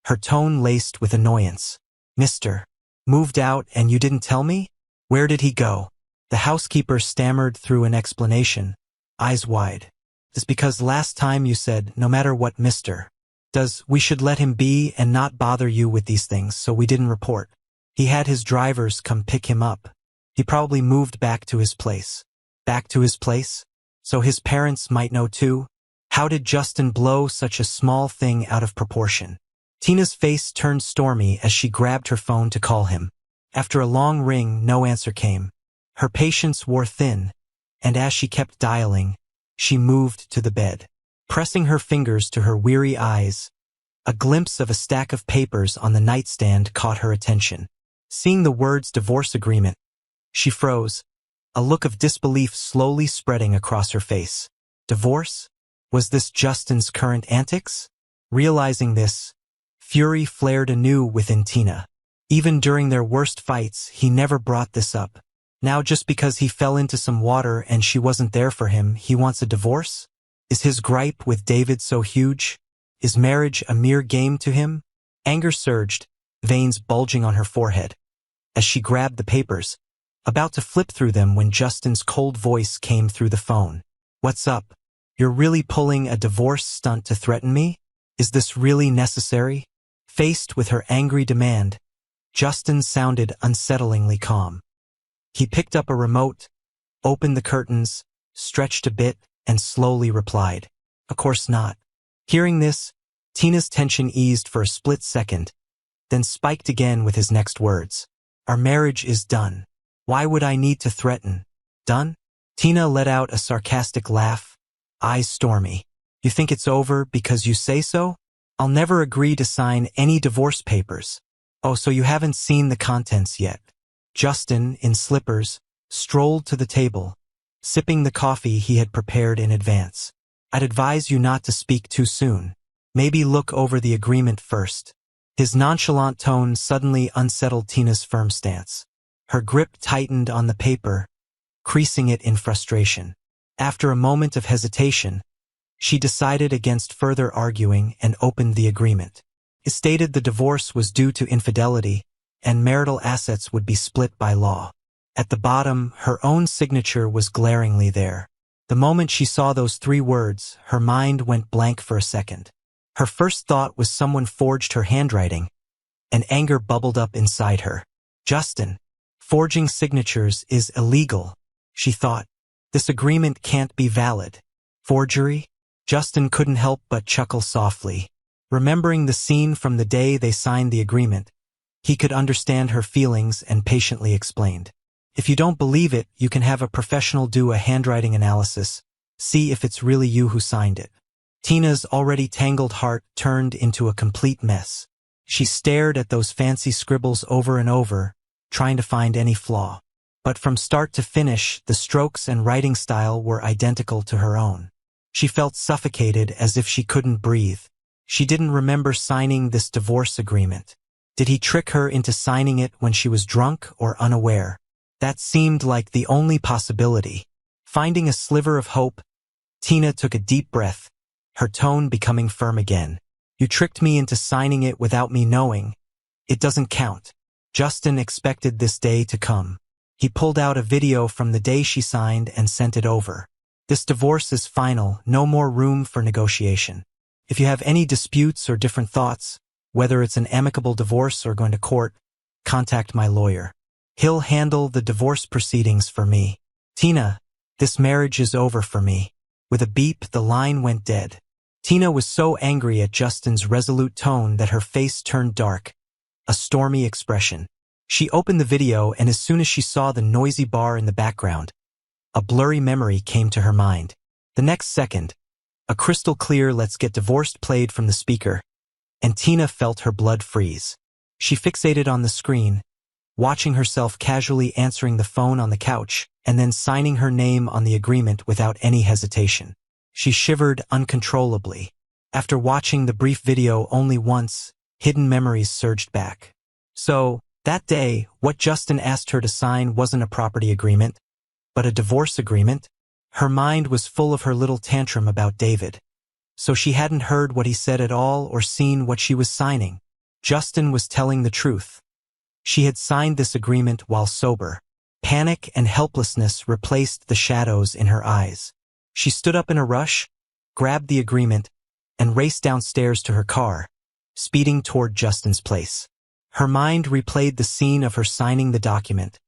her tone laced with annoyance. "Mister, moved out and you didn't tell me? Where did he go?" The housekeeper stammered through an explanation, eyes wide. "It's because last time you said, no matter what Mr. does, we should let him be and not bother you with these things, so we didn't report. He had his drivers come pick him up. He probably moved back to his place." Back to his place? So his parents might know too? How did Justin blow such a small thing out of proportion? Tina's face turned stormy as she grabbed her phone to call him. After a long ring, no answer came. Her patience wore thin, and as she kept dialing, she moved to the bed. Pressing her fingers to her weary eyes, a glimpse of a stack of papers on the nightstand caught her attention. Seeing the words "divorce agreement," she froze, a look of disbelief slowly spreading across her face. Divorce? Was this Justin's current antics? Realizing this, fury flared anew within Tina. Even during their worst fights, he never brought this up. Now just because he fell into some water and she wasn't there for him, he wants a divorce? Is his gripe with David so huge? Is marriage a mere game to him? Anger surged, veins bulging on her forehead, as she grabbed the papers, about to flip through them when Justin's cold voice came through the phone. What's up? You're really pulling a divorce stunt to threaten me? Is this really necessary? Faced with her angry demand, Justin sounded unsettlingly calm. He picked up a remote, opened the curtains, stretched a bit, and slowly replied, "Of course not." Hearing this, Tina's tension eased for a split second, then spiked again with his next words. "Our marriage is done. Why would I need to threaten? Done?" Tina let out a sarcastic laugh, eyes stormy. "You think it's over because you say so? I'll never agree to sign any divorce papers." "Oh, so you haven't seen the contents yet." Justin, in slippers, strolled to the table, sipping the coffee he had prepared in advance. "I'd advise you not to speak too soon. Maybe look over the agreement first." His nonchalant tone suddenly unsettled Tina's firm stance. Her grip tightened on the paper, creasing it in frustration. After a moment of hesitation, she decided against further arguing and opened the agreement. It stated the divorce was due to infidelity, and marital assets would be split by law. At the bottom, her own signature was glaringly there. The moment she saw those 3 words, her mind went blank for a second. Her first thought was someone forged her handwriting, and anger bubbled up inside her. "Justin, forging signatures is illegal," she thought. "This agreement can't be valid." Forgery? Justin couldn't help but chuckle softly. Remembering the scene from the day they signed the agreement, he could understand her feelings and patiently explained. "If you don't believe it, you can have a professional do a handwriting analysis, see if it's really you who signed it." Tina's already tangled heart turned into a complete mess. She stared at those fancy scribbles over and over, trying to find any flaw. But from start to finish, the strokes and writing style were identical to her own. She felt suffocated, as if she couldn't breathe. She didn't remember signing this divorce agreement. Did he trick her into signing it when she was drunk or unaware? That seemed like the only possibility. Finding a sliver of hope, Tina took a deep breath, her tone becoming firm again. "You tricked me into signing it without me knowing. It doesn't count." Justin expected this day to come. He pulled out a video from the day she signed and sent it over. "This divorce is final, no more room for negotiation. If you have any disputes or different thoughts, whether it's an amicable divorce or going to court, contact my lawyer. He'll handle the divorce proceedings for me. Tina, this marriage is over for me." With a beep, the line went dead. Tina was so angry at Justin's resolute tone that her face turned dark, a stormy expression. She opened the video, and as soon as she saw the noisy bar in the background, a blurry memory came to her mind. The next second, a crystal clear "Let's Get Divorced" played from the speaker, and Tina felt her blood freeze. She fixated on the screen, watching herself casually answering the phone on the couch and then signing her name on the agreement without any hesitation. She shivered uncontrollably. After watching the brief video only once, hidden memories surged back. So, that day, what Justin asked her to sign wasn't a property agreement, but a divorce agreement? Her mind was full of her little tantrum about David. So she hadn't heard what he said at all or seen what she was signing. Justin was telling the truth. She had signed this agreement while sober. Panic and helplessness replaced the shadows in her eyes. She stood up in a rush, grabbed the agreement, and raced downstairs to her car, speeding toward Justin's place. Her mind replayed the scene of her signing the document,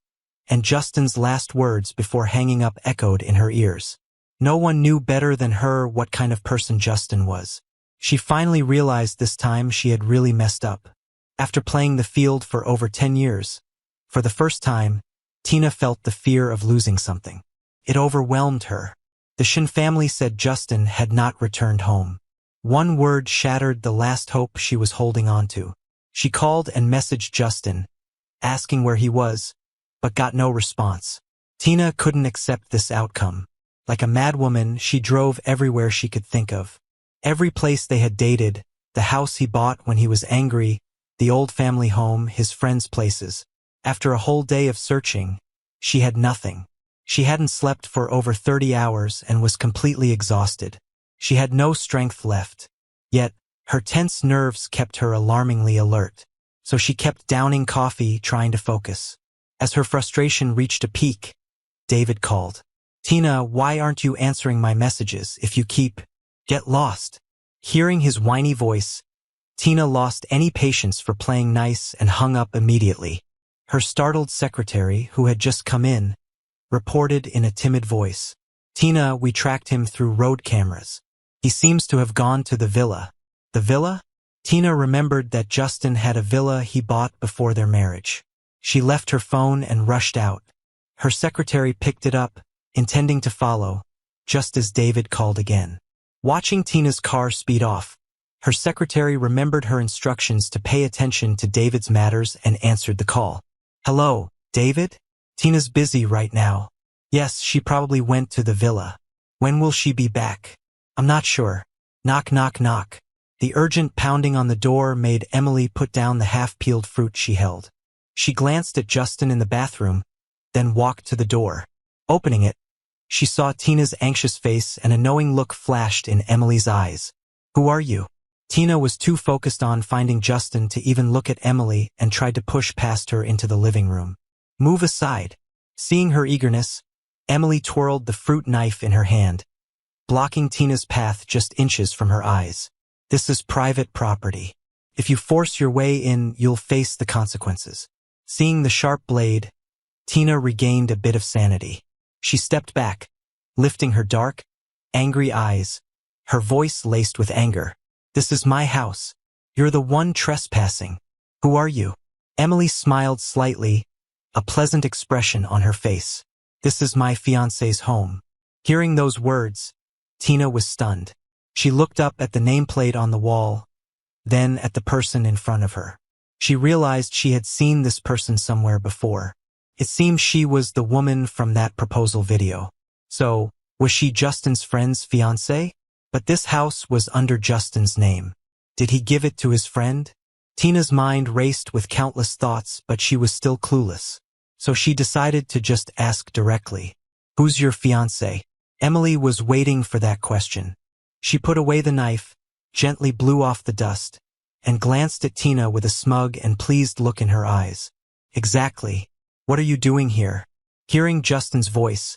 and Justin's last words before hanging up echoed in her ears. No one knew better than her what kind of person Justin was. She finally realized this time she had really messed up. After playing the field for over 10 years, for the first time, Tina felt the fear of losing something. It overwhelmed her. The Shin family said Justin had not returned home. One word shattered the last hope she was holding on to. She called and messaged Justin, asking where he was, but got no response. Tina couldn't accept this outcome. Like a madwoman, she drove everywhere she could think of. Every place they had dated, the house he bought when he was angry, the old family home, his friends' places. After a whole day of searching, She had nothing. She hadn't slept for over 30 hours and was completely exhausted. She had no strength left. Yet, her tense nerves kept her alarmingly alert. So she kept downing coffee, trying to focus. As her frustration reached a peak, David called. "Tina, why aren't you answering my messages? If you get lost." Hearing his whiny voice, Tina lost any patience for playing nice and hung up immediately. Her startled secretary, who had just come in, reported in a timid voice. "Tina, we tracked him through road cameras. He seems to have gone to the villa." "The villa?" Tina remembered that Justin had a villa he bought before their marriage. She left her phone and rushed out. Her secretary picked it up, intending to follow, just as David called again. Watching Tina's car speed off, her secretary remembered her instructions to pay attention to David's matters and answered the call. "Hello, David? Tina's busy right now." "Yes, she probably went to the villa. When will she be back?" "I'm not sure." Knock, knock, knock. The urgent pounding on the door made Emily put down the half-peeled fruit she held. She glanced at Justin in the bathroom, then walked to the door. Opening it, she saw Tina's anxious face and a knowing look flashed in Emily's eyes. "Who are you?" Tina was too focused on finding Justin to even look at Emily and tried to push past her into the living room. "Move aside." Seeing her eagerness, Emily twirled the fruit knife in her hand, blocking Tina's path just inches from her eyes. "This is private property. If you force your way in, you'll face the consequences." Seeing the sharp blade, Tina regained a bit of sanity. She stepped back, lifting her dark, angry eyes, her voice laced with anger. "This is my house. You're the one trespassing. Who are you?" Emily smiled slightly, a pleasant expression on her face. "This is my fiancé's home." Hearing those words, Tina was stunned. She looked up at the nameplate on the wall, then at the person in front of her. She realized she had seen this person somewhere before. It seemed she was the woman from that proposal video. So, was she Justin's friend's fiancée? But this house was under Justin's name. Did he give it to his friend? Tina's mind raced with countless thoughts, but she was still clueless. So she decided to just ask directly. "Who's your fiancé?" Emily was waiting for that question. She put away the knife, gently blew off the dust, and glanced at Tina with a smug and pleased look in her eyes. "Exactly. What are you doing here?" Hearing Justin's voice,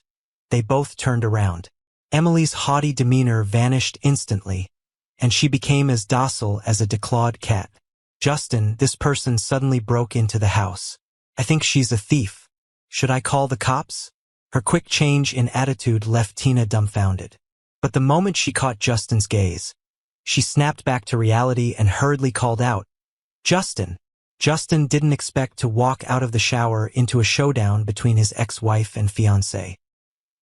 they both turned around. Emily's haughty demeanor vanished instantly, and she became as docile as a declawed cat. "Justin, this person suddenly broke into the house. I think she's a thief. Should I call the cops?" Her quick change in attitude left Tina dumbfounded. But the moment she caught Justin's gaze, she snapped back to reality and hurriedly called out, "Justin!" Justin didn't expect to walk out of the shower into a showdown between his ex-wife and fiancé.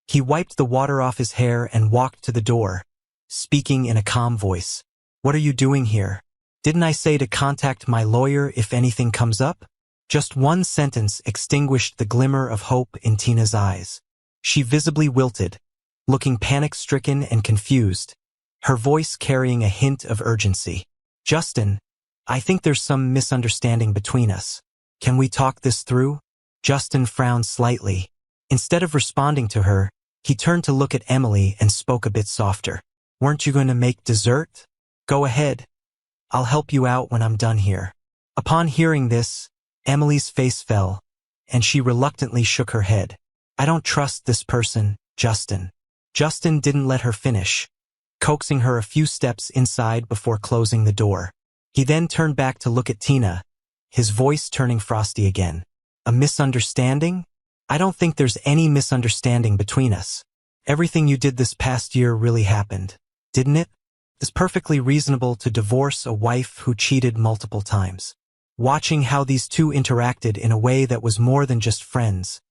He wiped the water off his hair and walked to the door, speaking in a calm voice. "What are you doing here? Didn't I say to contact my lawyer if anything comes up?" Just one sentence extinguished the glimmer of hope in Tina's eyes. She visibly wilted, looking panic-stricken and confused, her voice carrying a hint of urgency. "Justin, I think there's some misunderstanding between us. Can we talk this through?" Justin frowned slightly. Instead of responding to her, he turned to look at Emily and spoke a bit softer. "Weren't you going to make dessert? Go ahead. I'll help you out when I'm done here." Upon hearing this, Emily's face fell, and she reluctantly shook her head. "I don't trust this person, Justin." Justin didn't let her finish, coaxing her a few steps inside before closing the door. He then turned back to look at Tina, his voice turning frosty again. "A misunderstanding? I don't think there's any misunderstanding between us. Everything you did this past year really happened, didn't it? It's perfectly reasonable to divorce a wife who cheated multiple times." Watching how these two interacted in a way that was more than just friends,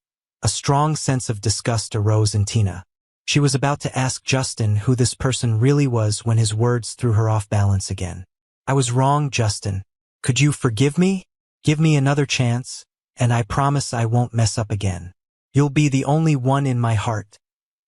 a strong sense of disgust arose in Tina. She was about to ask Justin who this person really was when his words threw her off balance again. "I was wrong, Justin. Could you forgive me? Give me another chance, and I promise I won't mess up again. You'll be the only one in my heart.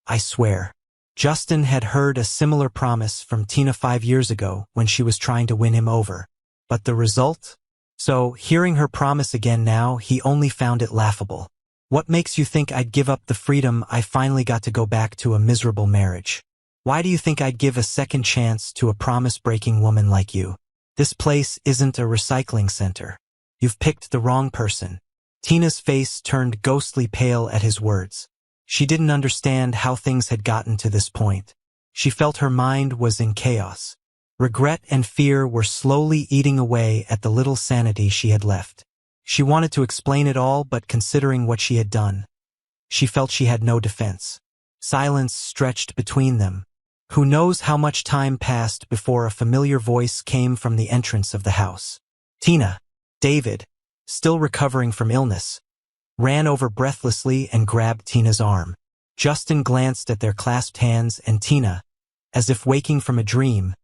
I swear." Justin had heard a similar promise from Tina 5 years ago when she was trying to win him over. But the result? So, hearing her promise again now, he only found it laughable. What makes you think I'd give up the freedom I finally got to go back to a miserable marriage? Why do you think I'd give a second chance to a promise-breaking woman like you? This place isn't a recycling center. You've picked the wrong person. Tina's face turned ghostly pale at his words. She didn't understand how things had gotten to this point. She felt her mind was in chaos. Regret and fear were slowly eating away at the little sanity she had left. She wanted to explain it all, but considering what she had done, she felt she had no defense. Silence stretched between them. Who knows how much time passed before a familiar voice came from the entrance of the house. Tina. David, still recovering from illness, ran over breathlessly and grabbed Tina's arm. Justin glanced at their clasped hands, and Tina, as if waking from a dream,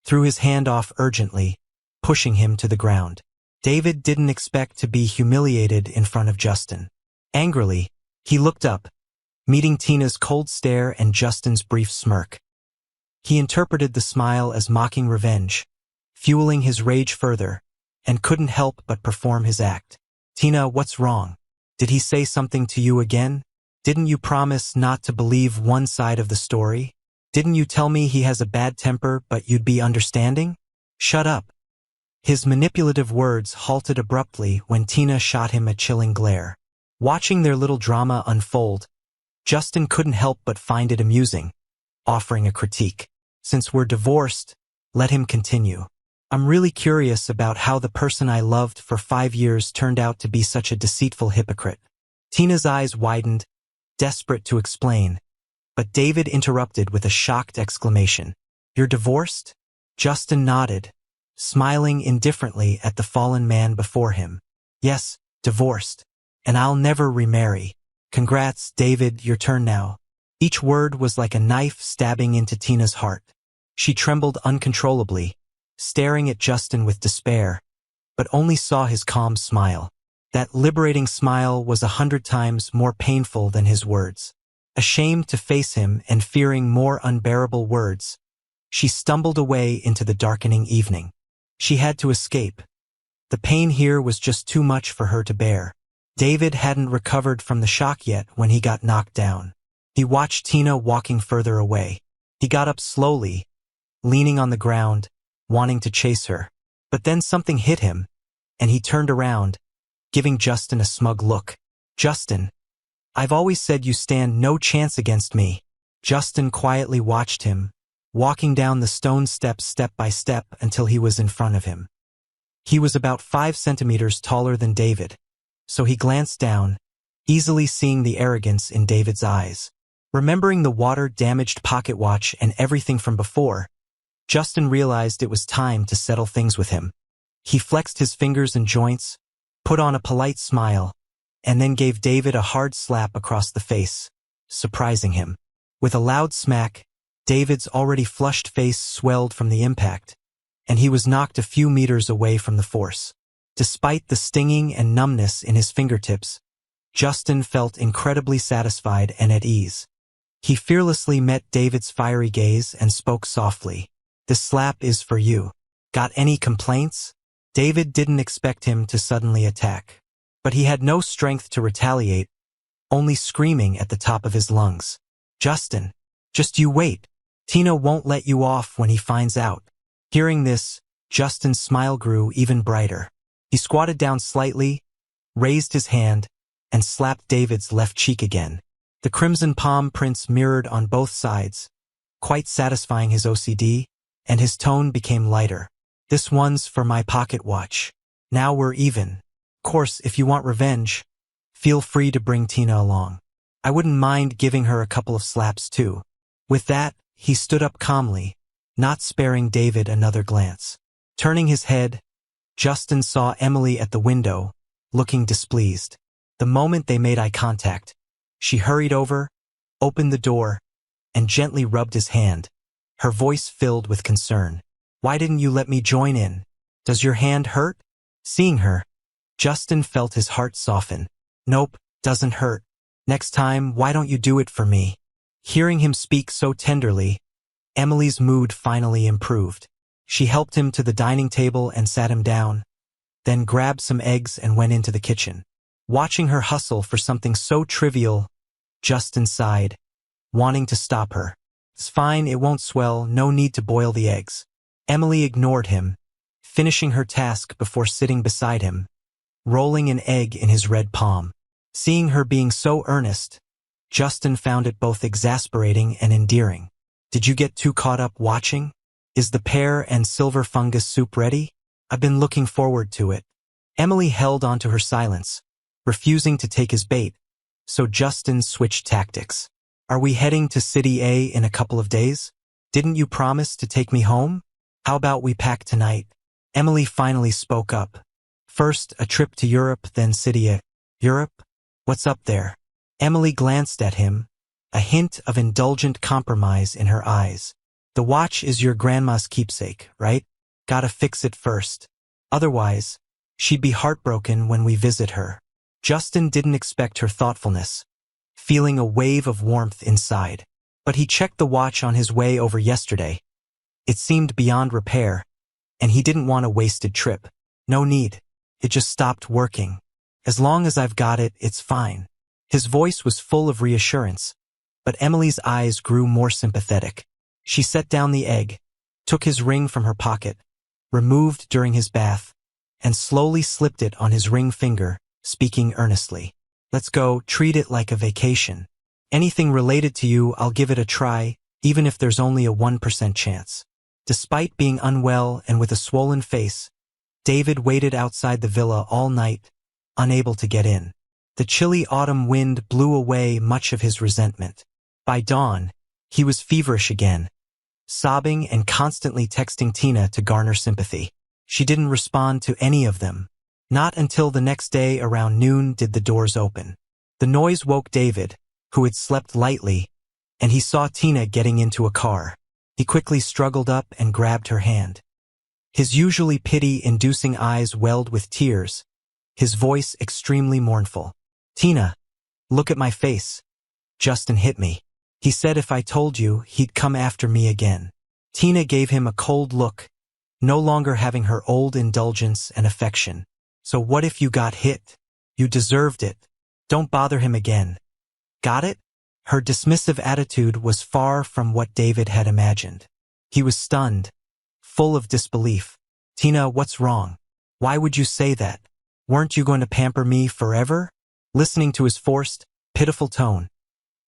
threw his hand off urgently, pushing him to the ground. David didn't expect to be humiliated in front of Justin. Angrily, he looked up, meeting Tina's cold stare and Justin's brief smirk. He interpreted the smile as mocking revenge, fueling his rage further, and couldn't help but perform his act. Tina, what's wrong? Did he say something to you again? Didn't you promise not to believe one side of the story? Didn't you tell me he has a bad temper but you'd be understanding? Shut up. His manipulative words halted abruptly when Tina shot him a chilling glare. Watching their little drama unfold, Justin couldn't help but find it amusing, offering a critique. Since we're divorced, let him continue. I'm really curious about how the person I loved for 5 years turned out to be such a deceitful hypocrite. Tina's eyes widened, desperate to explain, but David interrupted with a shocked exclamation. You're divorced? Justin nodded, smiling indifferently at the fallen man before him. Yes, divorced. And I'll never remarry. Congrats, David, your turn now. Each word was like a knife stabbing into Tina's heart. She trembled uncontrollably, staring at Justin with despair, but only saw his calm smile. That liberating smile was 100 times more painful than his words. Ashamed to face him and fearing more unbearable words, she stumbled away into the darkening evening. She had to escape. The pain here was just too much for her to bear. David hadn't recovered from the shock yet when he got knocked down. He watched Tina walking further away. He got up slowly, leaning on the ground, wanting to chase her. But then something hit him, and he turned around, giving Justin a smug look. Justin, I've always said you stand no chance against me. Justin quietly watched him, walking down the stone steps step by step until he was in front of him. He was about 5 centimeters taller than David, so he glanced down, easily seeing the arrogance in David's eyes. Remembering the water-damaged pocket watch and everything from before, Justin realized it was time to settle things with him. He flexed his fingers and joints, put on a polite smile, and then gave David a hard slap across the face, surprising him. With a loud smack, David's already flushed face swelled from the impact, and he was knocked a few meters away from the force. Despite the stinging and numbness in his fingertips, Justin felt incredibly satisfied and at ease. He fearlessly met David's fiery gaze and spoke softly. This slap is for you. Got any complaints? David didn't expect him to suddenly attack, but he had no strength to retaliate, only screaming at the top of his lungs. Justin, just you wait. Tina won't let you off when he finds out. Hearing this, Justin's smile grew even brighter. He squatted down slightly, raised his hand, and slapped David's left cheek again. The crimson palm prints mirrored on both sides, quite satisfying his OCD, and his tone became lighter. This one's for my pocket watch. Now we're even. Of course, if you want revenge, feel free to bring Tina along. I wouldn't mind giving her a couple of slaps too. With that, he stood up calmly, not sparing David another glance. Turning his head, Justin saw Emily at the window, looking displeased. The moment they made eye contact, she hurried over, opened the door, and gently rubbed his hand, her voice filled with concern. Why didn't you let me join in? Does your hand hurt? Seeing her, Justin felt his heart soften. Nope, doesn't hurt. Next time, why don't you do it for me? Hearing him speak so tenderly, Emily's mood finally improved. She helped him to the dining table and sat him down, then grabbed some eggs and went into the kitchen. Watching her hustle for something so trivial, Justin sighed, wanting to stop her. It's fine, it won't swell, no need to boil the eggs. Emily ignored him, finishing her task before sitting beside him, rolling an egg in his red palm. Seeing her being so earnest, Justin found it both exasperating and endearing. Did you get too caught up watching? Is the pear and silver fungus soup ready? I've been looking forward to it. Emily held onto her silence, refusing to take his bait, so Justin switched tactics. Are we heading to City A in a couple of days? Didn't you promise to take me home? How about we pack tonight? Emily finally spoke up. First, a trip to Europe, then City A. Europe? What's up there? Emily glanced at him, a hint of indulgent compromise in her eyes. The watch is your grandma's keepsake, right? Gotta fix it first. Otherwise, she'd be heartbroken when we visit her. Justin didn't expect her thoughtfulness, feeling a wave of warmth inside. But he checked the watch on his way over yesterday. It seemed beyond repair, and he didn't want a wasted trip. No need. It just stopped working. As long as I've got it, it's fine. His voice was full of reassurance, but Emily's eyes grew more sympathetic. She set down the egg, took his ring from her pocket, removed during his bath, and slowly slipped it on his ring finger, speaking earnestly. Let's go, treat it like a vacation. Anything related to you, I'll give it a try, even if there's only a 1% chance. Despite being unwell and with a swollen face, David waited outside the villa all night, unable to get in. The chilly autumn wind blew away much of his resentment. By dawn, he was feverish again, sobbing and constantly texting Tina to garner sympathy. She didn't respond to any of them. Not until the next day around noon did the doors open. The noise woke David, who had slept lightly, and he saw Tina getting into a car. He quickly struggled up and grabbed her hand. His usually pity-inducing eyes welled with tears, his voice extremely mournful. Tina, look at my face. Justin hit me. He said if I told you, he'd come after me again. Tina gave him a cold look, no longer having her old indulgence and affection. So what if you got hit? You deserved it. Don't bother him again. Got it? Her dismissive attitude was far from what David had imagined. He was stunned, full of disbelief. Tina, what's wrong? Why would you say that? Weren't you going to pamper me forever? Listening to his forced, pitiful tone,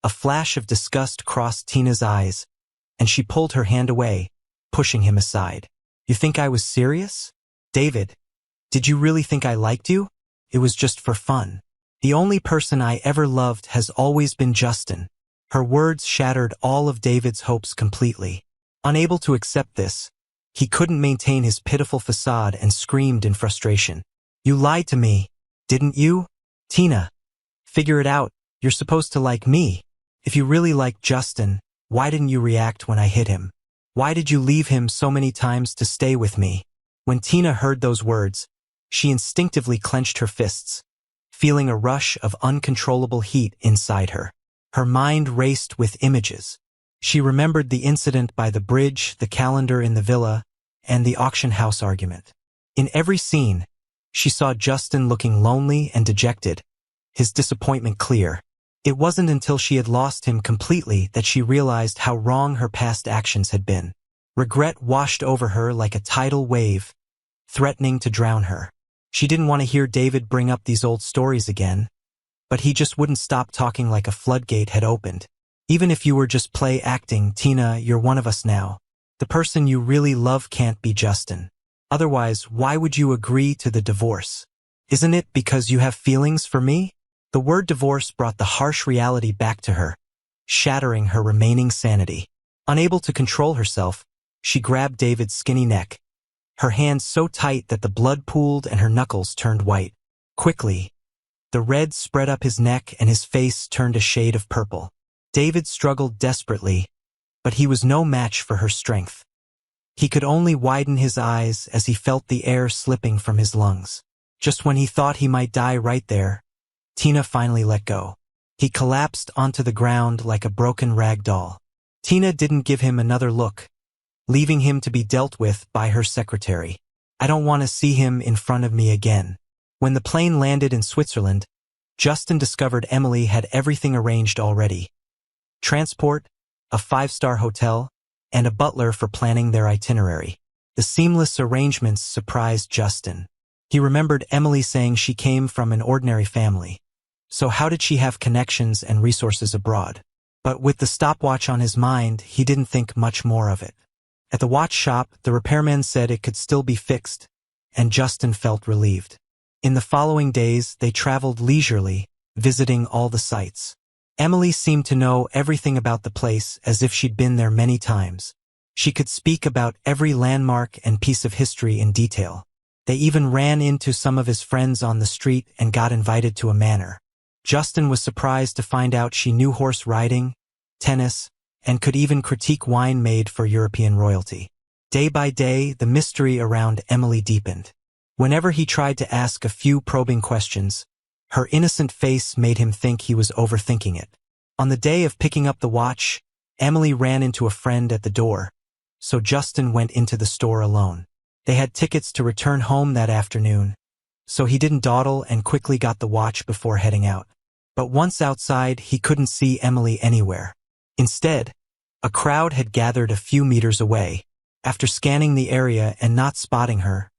a flash of disgust crossed Tina's eyes, and she pulled her hand away, pushing him aside. You think I was serious? David, did you really think I liked you? It was just for fun. The only person I ever loved has always been Justin. Her words shattered all of David's hopes completely. Unable to accept this, he couldn't maintain his pitiful facade and screamed in frustration. You lied to me, didn't you? Tina, figure it out. You're supposed to like me. If you really liked Justin, why didn't you react when I hit him? Why did you leave him so many times to stay with me? When Tina heard those words, she instinctively clenched her fists, feeling a rush of uncontrollable heat inside her. Her mind raced with images. She remembered the incident by the bridge, the calendar in the villa, and the auction house argument. In every scene, she saw Justin looking lonely and dejected, his disappointment clear. It wasn't until she had lost him completely that she realized how wrong her past actions had been. Regret washed over her like a tidal wave, threatening to drown her. She didn't want to hear David bring up these old stories again, but he just wouldn't stop talking like a floodgate had opened. Even if you were just play acting, Tina, you're one of us now. The person you really love can't be Justin. Otherwise, why would you agree to the divorce? Isn't it because you have feelings for me? The word divorce brought the harsh reality back to her, shattering her remaining sanity. Unable to control herself, she grabbed David's skinny neck, her hands so tight that the blood pooled and her knuckles turned white. Quickly, the red spread up his neck and his face turned a shade of purple. David struggled desperately, but he was no match for her strength. He could only widen his eyes as he felt the air slipping from his lungs. Just when he thought he might die right there, Tina finally let go. He collapsed onto the ground like a broken rag doll. Tina didn't give him another look, leaving him to be dealt with by her secretary. I don't want to see him in front of me again. When the plane landed in Switzerland, Justin discovered Emily had everything arranged already. Transport, a 5-star hotel, and a butler for planning their itinerary. The seamless arrangements surprised Justin. He remembered Emily saying she came from an ordinary family. So how did she have connections and resources abroad? But with the stopwatch on his mind, he didn't think much more of it. At the watch shop, the repairman said it could still be fixed, and Justin felt relieved. In the following days, they traveled leisurely, visiting all the sites. Emily seemed to know everything about the place as if she'd been there many times. She could speak about every landmark and piece of history in detail. They even ran into some of his friends on the street and got invited to a manor. Justin was surprised to find out she knew horse riding, tennis, and could even critique wine made for European royalty. Day by day, the mystery around Emily deepened. Whenever he tried to ask a few probing questions, her innocent face made him think he was overthinking it. On the day of picking up the watch, Emily ran into a friend at the door, so Justin went into the store alone. They had tickets to return home that afternoon, so he didn't dawdle and quickly got the watch before heading out. But once outside, he couldn't see Emily anywhere. Instead, a crowd had gathered a few meters away. After scanning the area and not spotting her,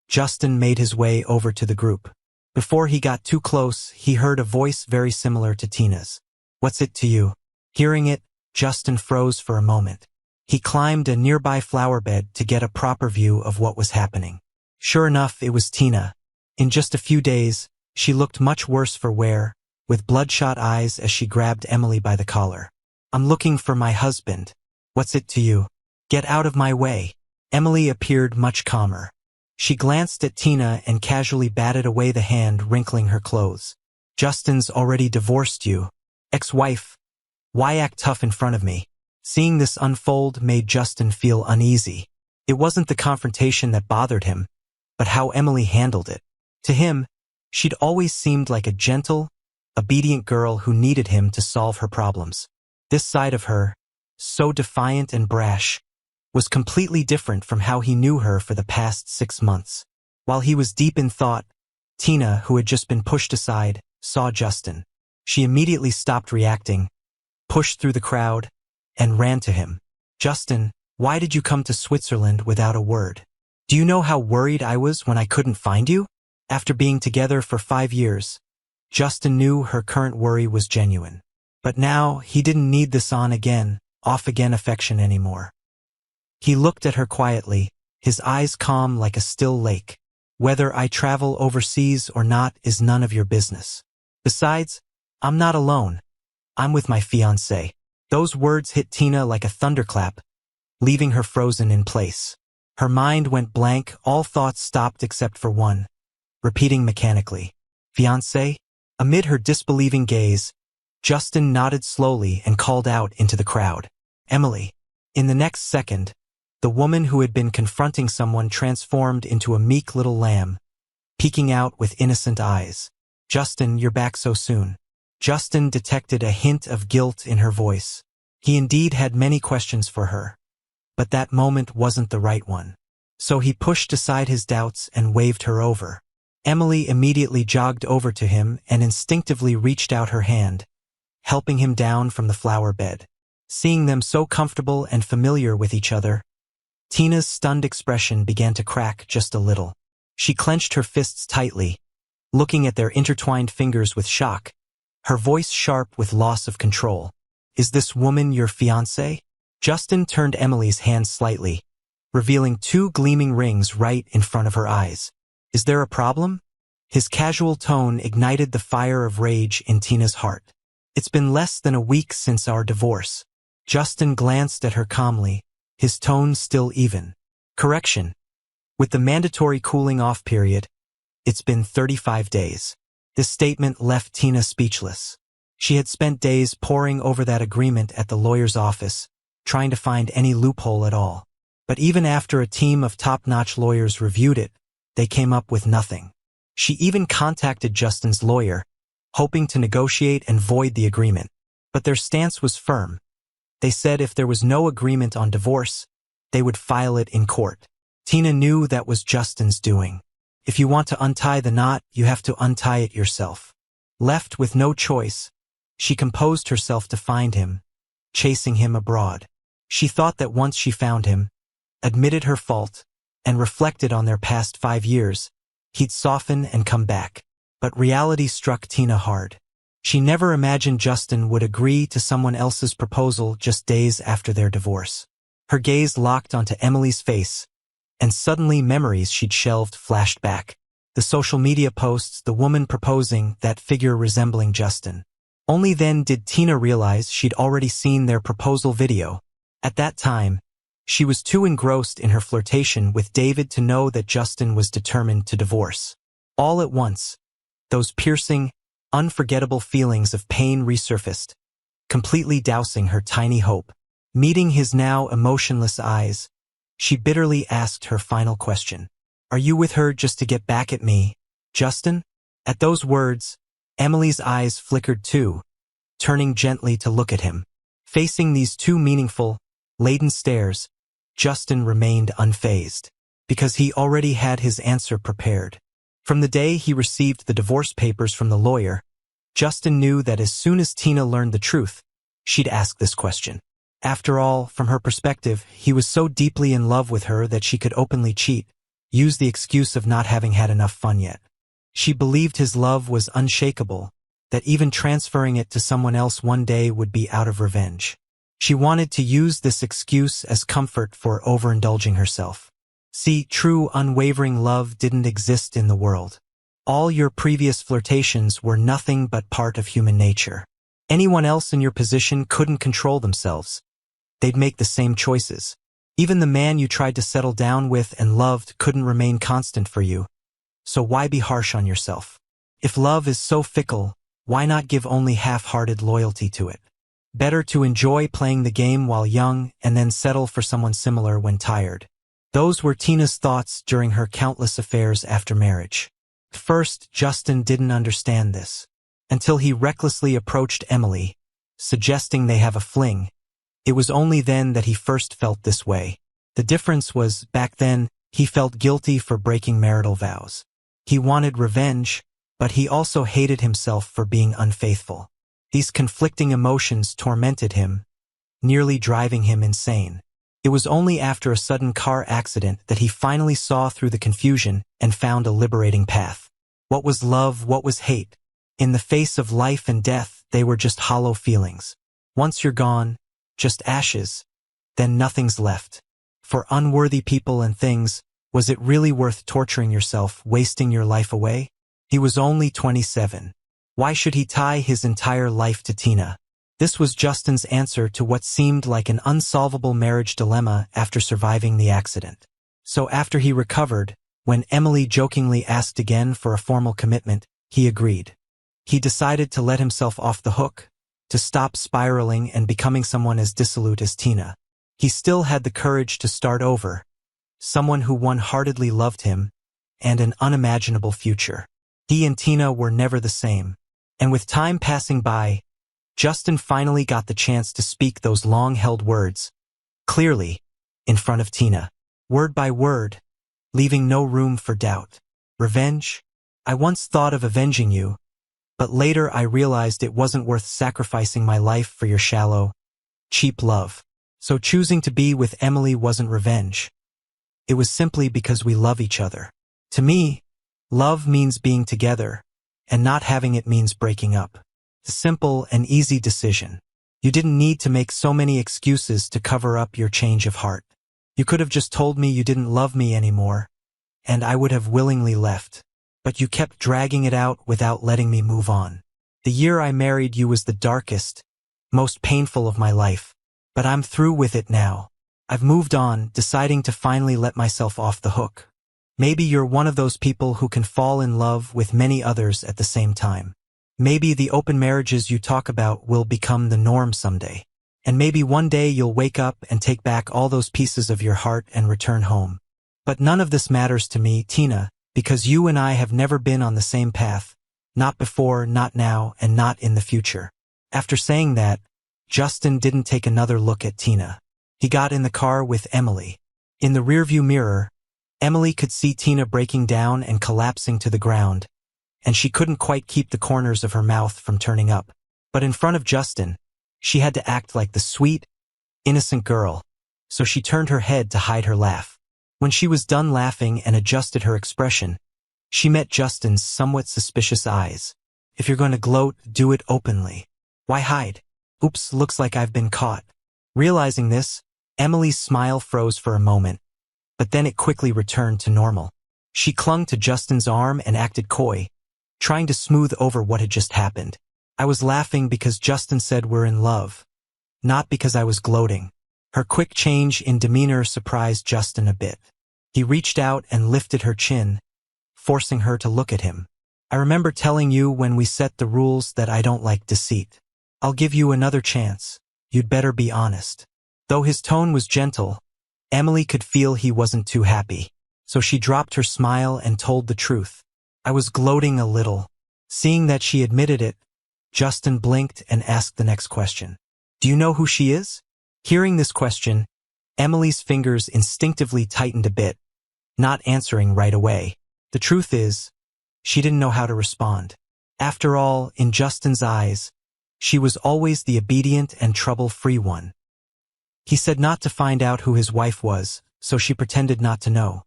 Justin made his way over to the group. Before he got too close, he heard a voice very similar to Tina's. "What's it to you?" Hearing it, Justin froze for a moment. He climbed a nearby flower bed to get a proper view of what was happening. Sure enough, it was Tina. In just a few days, she looked much worse for wear, with bloodshot eyes as she grabbed Emily by the collar. "I'm looking for my husband. What's it to you? Get out of my way." Emily appeared much calmer. She glanced at Tina and casually batted away the hand wrinkling her clothes. "Justin's already divorced you. Ex-wife. Why act tough in front of me?" Seeing this unfold made Justin feel uneasy. It wasn't the confrontation that bothered him, but how Emily handled it. To him, she'd always seemed like a gentle, obedient girl who needed him to solve her problems. This side of her, so defiant and brash, was completely different from how he knew her for the past 6 months. While he was deep in thought, Tina, who had just been pushed aside, saw Justin. She immediately stopped reacting, pushed through the crowd, and ran to him. "Justin, why did you come to Switzerland without a word? Do you know how worried I was when I couldn't find you?" After being together for 5 years, Justin knew her current worry was genuine. But now, he didn't need this on-again, off-again affection anymore. He looked at her quietly, his eyes calm like a still lake. "Whether I travel overseas or not is none of your business. Besides, I'm not alone. I'm with my fiancé." Those words hit Tina like a thunderclap, leaving her frozen in place. Her mind went blank, all thoughts stopped except for one, repeating mechanically, "Fiancé?" Amid her disbelieving gaze, Justin nodded slowly and called out into the crowd, "Emily." In the next second, the woman who had been confronting someone transformed into a meek little lamb, peeking out with innocent eyes. "Justin, you're back so soon." Justin detected a hint of guilt in her voice. He indeed had many questions for her, but that moment wasn't the right one. So he pushed aside his doubts and waved her over. Emily immediately jogged over to him and instinctively reached out her hand, helping him down from the flower bed. Seeing them so comfortable and familiar with each other, Tina's stunned expression began to crack just a little. She clenched her fists tightly, looking at their intertwined fingers with shock, her voice sharp with loss of control. "Is this woman your fiancé?" Justin turned Emily's hand slightly, revealing 2 gleaming rings right in front of her eyes. "Is there a problem?" His casual tone ignited the fire of rage in Tina's heart. "It's been less than a week since our divorce." Justin glanced at her calmly, his tone still even. "Correction. With the mandatory cooling-off period, it's been 35 days. This statement left Tina speechless. She had spent days poring over that agreement at the lawyer's office, trying to find any loophole at all. But even after a team of top-notch lawyers reviewed it, they came up with nothing. She even contacted Justin's lawyer, hoping to negotiate and void the agreement. But their stance was firm. They said if there was no agreement on divorce, they would file it in court. Tina knew that was Justin's doing. If you want to untie the knot, you have to untie it yourself. Left with no choice, she composed herself to find him, chasing him abroad. She thought that once she found him, admitted her fault, and reflected on their past 5 years, he'd soften and come back. But reality struck Tina hard. She never imagined Justin would agree to someone else's proposal just days after their divorce. Her gaze locked onto Emily's face, and suddenly memories she'd shelved flashed back. The social media posts, the woman proposing, that figure resembling Justin. Only then did Tina realize she'd already seen their proposal video. At that time, she was too engrossed in her flirtation with David to know that Justin was determined to divorce. All at once, those piercing, unforgettable feelings of pain resurfaced, completely dousing her tiny hope. Meeting his now emotionless eyes, she bitterly asked her final question. "Are you with her just to get back at me, Justin?" At those words, Emily's eyes flickered too, turning gently to look at him. Facing these two meaningful, laden stares, Justin remained unfazed, because he already had his answer prepared. From the day he received the divorce papers from the lawyer, Justin knew that as soon as Tina learned the truth, she'd ask this question. After all, from her perspective, he was so deeply in love with her that she could openly cheat, use the excuse of not having had enough fun yet. She believed his love was unshakable, that even transferring it to someone else one day would be out of revenge. She wanted to use this excuse as comfort for overindulging herself. See, true unwavering love didn't exist in the world. All your previous flirtations were nothing but part of human nature. Anyone else in your position couldn't control themselves. They'd make the same choices. Even the man you tried to settle down with and loved couldn't remain constant for you. So why be harsh on yourself? If love is so fickle, why not give only half-hearted loyalty to it? Better to enjoy playing the game while young and then settle for someone similar when tired. Those were Tina's thoughts during her countless affairs after marriage. At first, Justin didn't understand this, until he recklessly approached Emily, suggesting they have a fling. It was only then that he first felt this way. The difference was, back then, he felt guilty for breaking marital vows. He wanted revenge, but he also hated himself for being unfaithful. These conflicting emotions tormented him, nearly driving him insane. It was only after a sudden car accident that he finally saw through the confusion and found a liberating path. What was love, what was hate? In the face of life and death, they were just hollow feelings. Once you're gone, just ashes, then nothing's left. For unworthy people and things, was it really worth torturing yourself, wasting your life away? He was only 27. Why should he tie his entire life to Tina? This was Justin's answer to what seemed like an unsolvable marriage dilemma after surviving the accident. So after he recovered, when Emily jokingly asked again for a formal commitment, he agreed. He decided to let himself off the hook, to stop spiraling and becoming someone as dissolute as Tina. He still had the courage to start over, someone who one-heartedly loved him, and an unimaginable future. He and Tina were never the same, and with time passing by, Justin finally got the chance to speak those long-held words, clearly, in front of Tina, word by word, leaving no room for doubt. Revenge? I once thought of avenging you, but later I realized it wasn't worth sacrificing my life for your shallow, cheap love. So choosing to be with Emily wasn't revenge. It was simply because we love each other. To me, love means being together, and not having it means breaking up. A simple and easy decision. You didn't need to make so many excuses to cover up your change of heart. You could have just told me you didn't love me anymore, and I would have willingly left. But you kept dragging it out without letting me move on. The year I married you was the darkest, most painful of my life. But I'm through with it now. I've moved on, deciding to finally let myself off the hook. Maybe you're one of those people who can fall in love with many others at the same time. Maybe the open marriages you talk about will become the norm someday. And maybe one day you'll wake up and take back all those pieces of your heart and return home. But none of this matters to me, Tina, because you and I have never been on the same path. Not before, not now, and not in the future. After saying that, Justin didn't take another look at Tina. He got in the car with Emily. In the rearview mirror, Emily could see Tina breaking down and collapsing to the ground, and she couldn't quite keep the corners of her mouth from turning up. But in front of Justin, she had to act like the sweet, innocent girl, so she turned her head to hide her laugh. When she was done laughing and adjusted her expression, she met Justin's somewhat suspicious eyes. If you're going to gloat, do it openly. Why hide? Oops, looks like I've been caught. Realizing this, Emily's smile froze for a moment, but then it quickly returned to normal. She clung to Justin's arm and acted coy, trying to smooth over what had just happened. I was laughing because Justin said we're in love, not because I was gloating. Her quick change in demeanor surprised Justin a bit. He reached out and lifted her chin, forcing her to look at him. I remember telling you when we set the rules that I don't like deceit. I'll give you another chance. You'd better be honest. Though his tone was gentle, Emily could feel he wasn't too happy, so she dropped her smile and told the truth. I was gloating a little. Seeing that she admitted it, Justin blinked and asked the next question. Do you know who she is? Hearing this question, Emily's fingers instinctively tightened a bit, not answering right away. The truth is, she didn't know how to respond. After all, in Justin's eyes, she was always the obedient and trouble-free one. He said not to find out who his wife was, so she pretended not to know.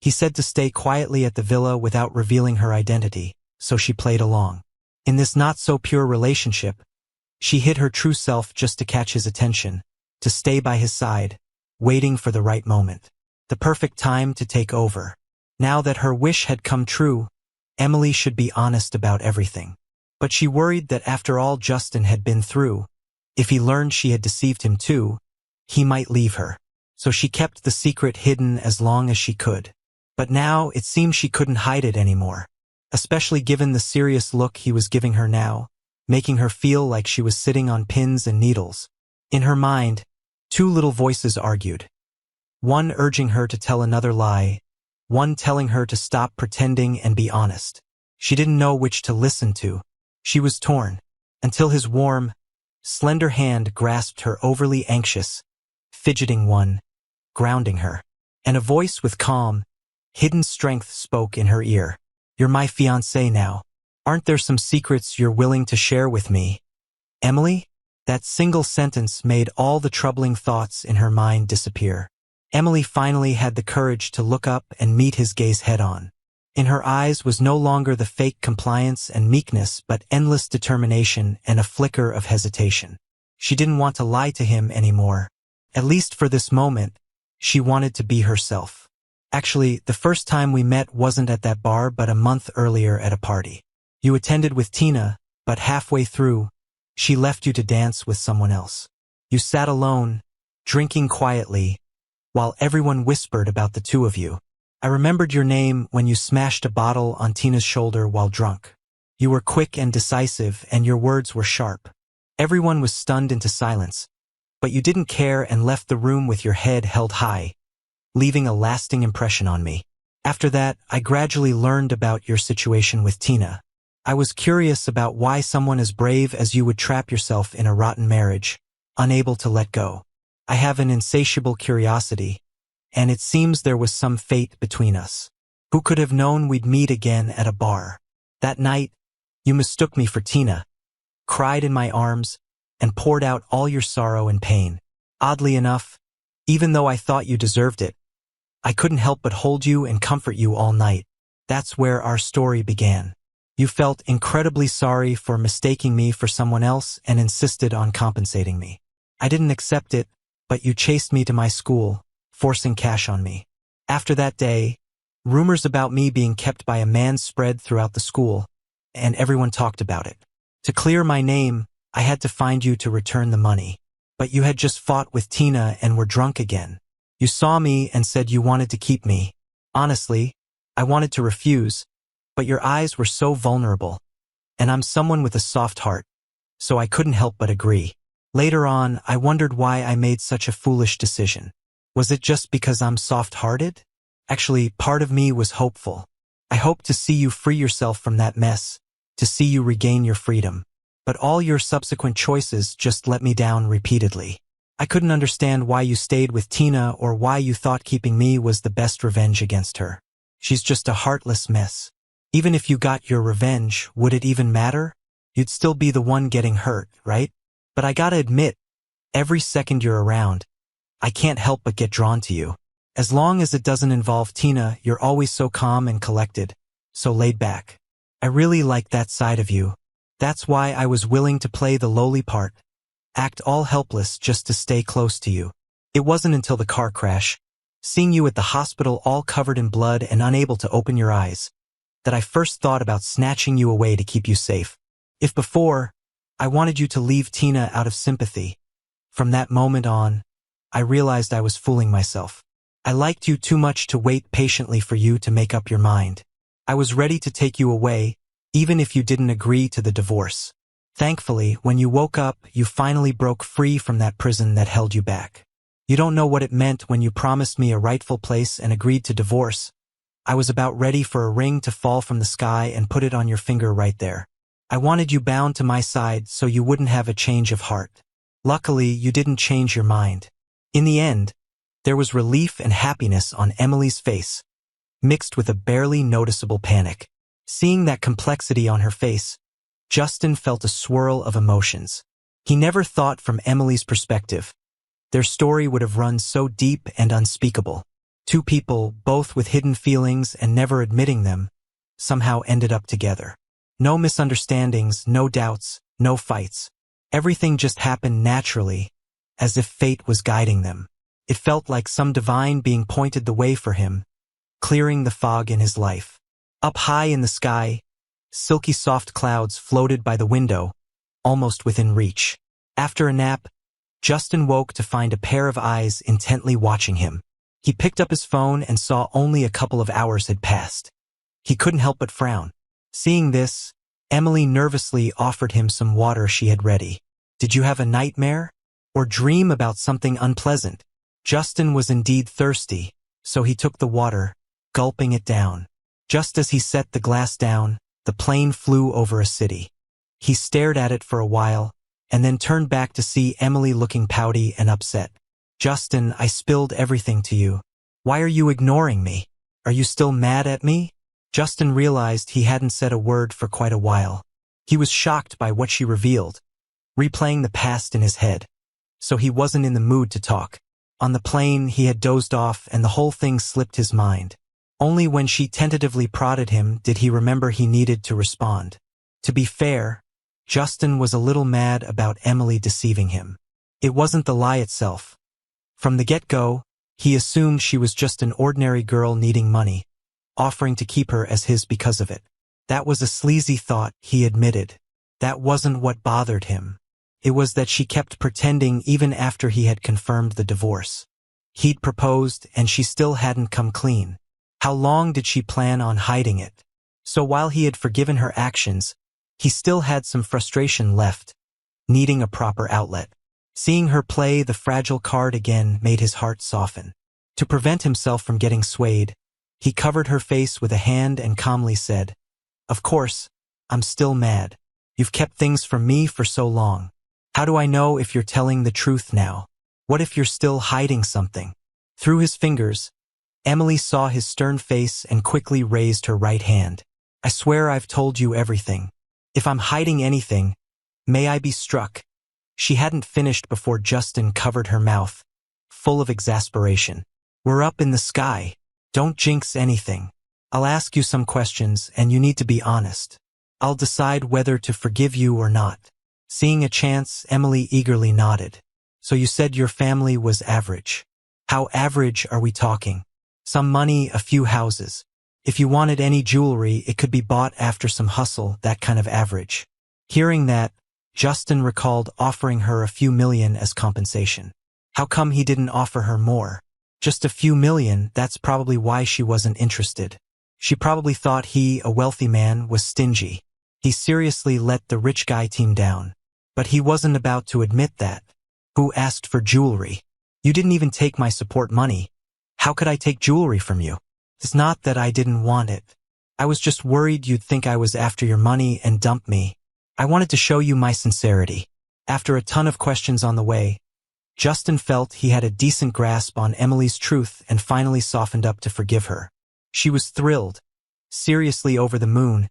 He said to stay quietly at the villa without revealing her identity, so she played along. In this not-so-pure relationship, she hid her true self just to catch his attention, to stay by his side, waiting for the right moment, the perfect time to take over. Now that her wish had come true, Emily should be honest about everything. But she worried that after all Justin had been through, if he learned she had deceived him too, he might leave her. So she kept the secret hidden as long as she could. But now it seemed she couldn't hide it anymore, especially given the serious look he was giving her now, making her feel like she was sitting on pins and needles. In her mind, two little voices argued. One urging her to tell another lie, one telling her to stop pretending and be honest. She didn't know which to listen to. She was torn, until his warm, slender hand grasped her overly anxious, fidgeting one, grounding her. And a voice with calm, hidden strength spoke in her ear. You're my fiancé now. Aren't there some secrets you're willing to share with me? Emily? That single sentence made all the troubling thoughts in her mind disappear. Emily finally had the courage to look up and meet his gaze head-on. In her eyes was no longer the fake compliance and meekness but endless determination and a flicker of hesitation. She didn't want to lie to him anymore. At least for this moment, she wanted to be herself. Actually, the first time we met wasn't at that bar but a month earlier at a party. You attended with Tina, but halfway through, she left you to dance with someone else. You sat alone, drinking quietly, while everyone whispered about the two of you. I remembered your name when you smashed a bottle on Tina's shoulder while drunk. You were quick and decisive, and your words were sharp. Everyone was stunned into silence, but you didn't care and left the room with your head held high, leaving a lasting impression on me. After that, I gradually learned about your situation with Tina. I was curious about why someone as brave as you would trap yourself in a rotten marriage, unable to let go. I have an insatiable curiosity, and it seems there was some fate between us. Who could have known we'd meet again at a bar? That night, you mistook me for Tina, cried in my arms, and poured out all your sorrow and pain. Oddly enough, even though I thought you deserved it, I couldn't help but hold you and comfort you all night. That's where our story began. You felt incredibly sorry for mistaking me for someone else and insisted on compensating me. I didn't accept it, but you chased me to my school, forcing cash on me. After that day, rumors about me being kept by a man spread throughout the school, and everyone talked about it. To clear my name, I had to find you to return the money. But you had just fought with Tina and were drunk again. You saw me and said you wanted to keep me. Honestly, I wanted to refuse, but your eyes were so vulnerable, and I'm someone with a soft heart, so I couldn't help but agree. Later on, I wondered why I made such a foolish decision. Was it just because I'm soft-hearted? Actually, part of me was hopeful. I hoped to see you free yourself from that mess, to see you regain your freedom. But all your subsequent choices just let me down repeatedly. I couldn't understand why you stayed with Tina or why you thought keeping me was the best revenge against her. She's just a heartless mess. Even if you got your revenge, would it even matter? You'd still be the one getting hurt, right? But I gotta admit, every second you're around, I can't help but get drawn to you. As long as it doesn't involve Tina, you're always so calm and collected, so laid back. I really like that side of you. That's why I was willing to play the lowly part, act all helpless just to stay close to you. It wasn't until the car crash, seeing you at the hospital all covered in blood and unable to open your eyes, that I first thought about snatching you away to keep you safe. If before, I wanted you to leave Tina out of sympathy, from that moment on, I realized I was fooling myself. I liked you too much to wait patiently for you to make up your mind. I was ready to take you away, even if you didn't agree to the divorce. Thankfully, when you woke up, you finally broke free from that prison that held you back. You don't know what it meant when you promised me a rightful place and agreed to divorce. I was about ready for a ring to fall from the sky and put it on your finger right there. I wanted you bound to my side so you wouldn't have a change of heart. Luckily, you didn't change your mind. In the end, there was relief and happiness on Emily's face, mixed with a barely noticeable panic. Seeing that complexity on her face, Justin felt a swirl of emotions. He never thought from Emily's perspective. Their story would have run so deep and unspeakable. Two people, both with hidden feelings and never admitting them, somehow ended up together. No misunderstandings, no doubts, no fights. Everything just happened naturally, as if fate was guiding them. It felt like some divine being pointed the way for him, clearing the fog in his life. Up high in the sky, silky soft clouds floated by the window, almost within reach. After a nap, Justin woke to find a pair of eyes intently watching him. He picked up his phone and saw only a couple of hours had passed. He couldn't help but frown. Seeing this, Emily nervously offered him some water she had ready. Did you have a nightmare? Or dream about something unpleasant? Justin was indeed thirsty, so he took the water, gulping it down. Just as he set the glass down, the plane flew over a city. He stared at it for a while, and then turned back to see Emily looking pouty and upset. Justin, I spilled everything to you. Why are you ignoring me? Are you still mad at me? Justin realized he hadn't said a word for quite a while. He was shocked by what she revealed, replaying the past in his head. So he wasn't in the mood to talk. On the plane, he had dozed off and the whole thing slipped his mind. Only when she tentatively prodded him did he remember he needed to respond. To be fair, Justin was a little mad about Emily deceiving him. It wasn't the lie itself. From the get-go, he assumed she was just an ordinary girl needing money, offering to keep her as his because of it. That was a sleazy thought, he admitted. That wasn't what bothered him. It was that she kept pretending even after he had confirmed the divorce. He'd proposed and she still hadn't come clean. How long did she plan on hiding it? So while he had forgiven her actions, he still had some frustration left, needing a proper outlet. Seeing her play the fragile card again made his heart soften. To prevent himself from getting swayed, he covered her face with a hand and calmly said, "Of course, I'm still mad. You've kept things from me for so long. How do I know if you're telling the truth now? What if you're still hiding something?" Through his fingers, Emily saw his stern face and quickly raised her right hand. "I swear I've told you everything. If I'm hiding anything, may I be struck." She hadn't finished before Justin covered her mouth, full of exasperation. "We're up in the sky. Don't jinx anything. I'll ask you some questions and you need to be honest. I'll decide whether to forgive you or not." Seeing a chance, Emily eagerly nodded. "So you said your family was average. How average are we talking? Some money, a few houses. If you wanted any jewelry, it could be bought after some hustle, that kind of average." Hearing that, Justin recalled offering her a few million as compensation. How come he didn't offer her more? Just a few million, that's probably why she wasn't interested. She probably thought he, a wealthy man, was stingy. He seriously let the rich guy team down. But he wasn't about to admit that. "Who asked for jewelry? You didn't even take my support money. How could I take jewelry from you? It's not that I didn't want it. I was just worried you'd think I was after your money and dump me. I wanted to show you my sincerity." After a ton of questions on the way, Justin felt he had a decent grasp on Emily's truth and finally softened up to forgive her. She was thrilled, seriously over the moon,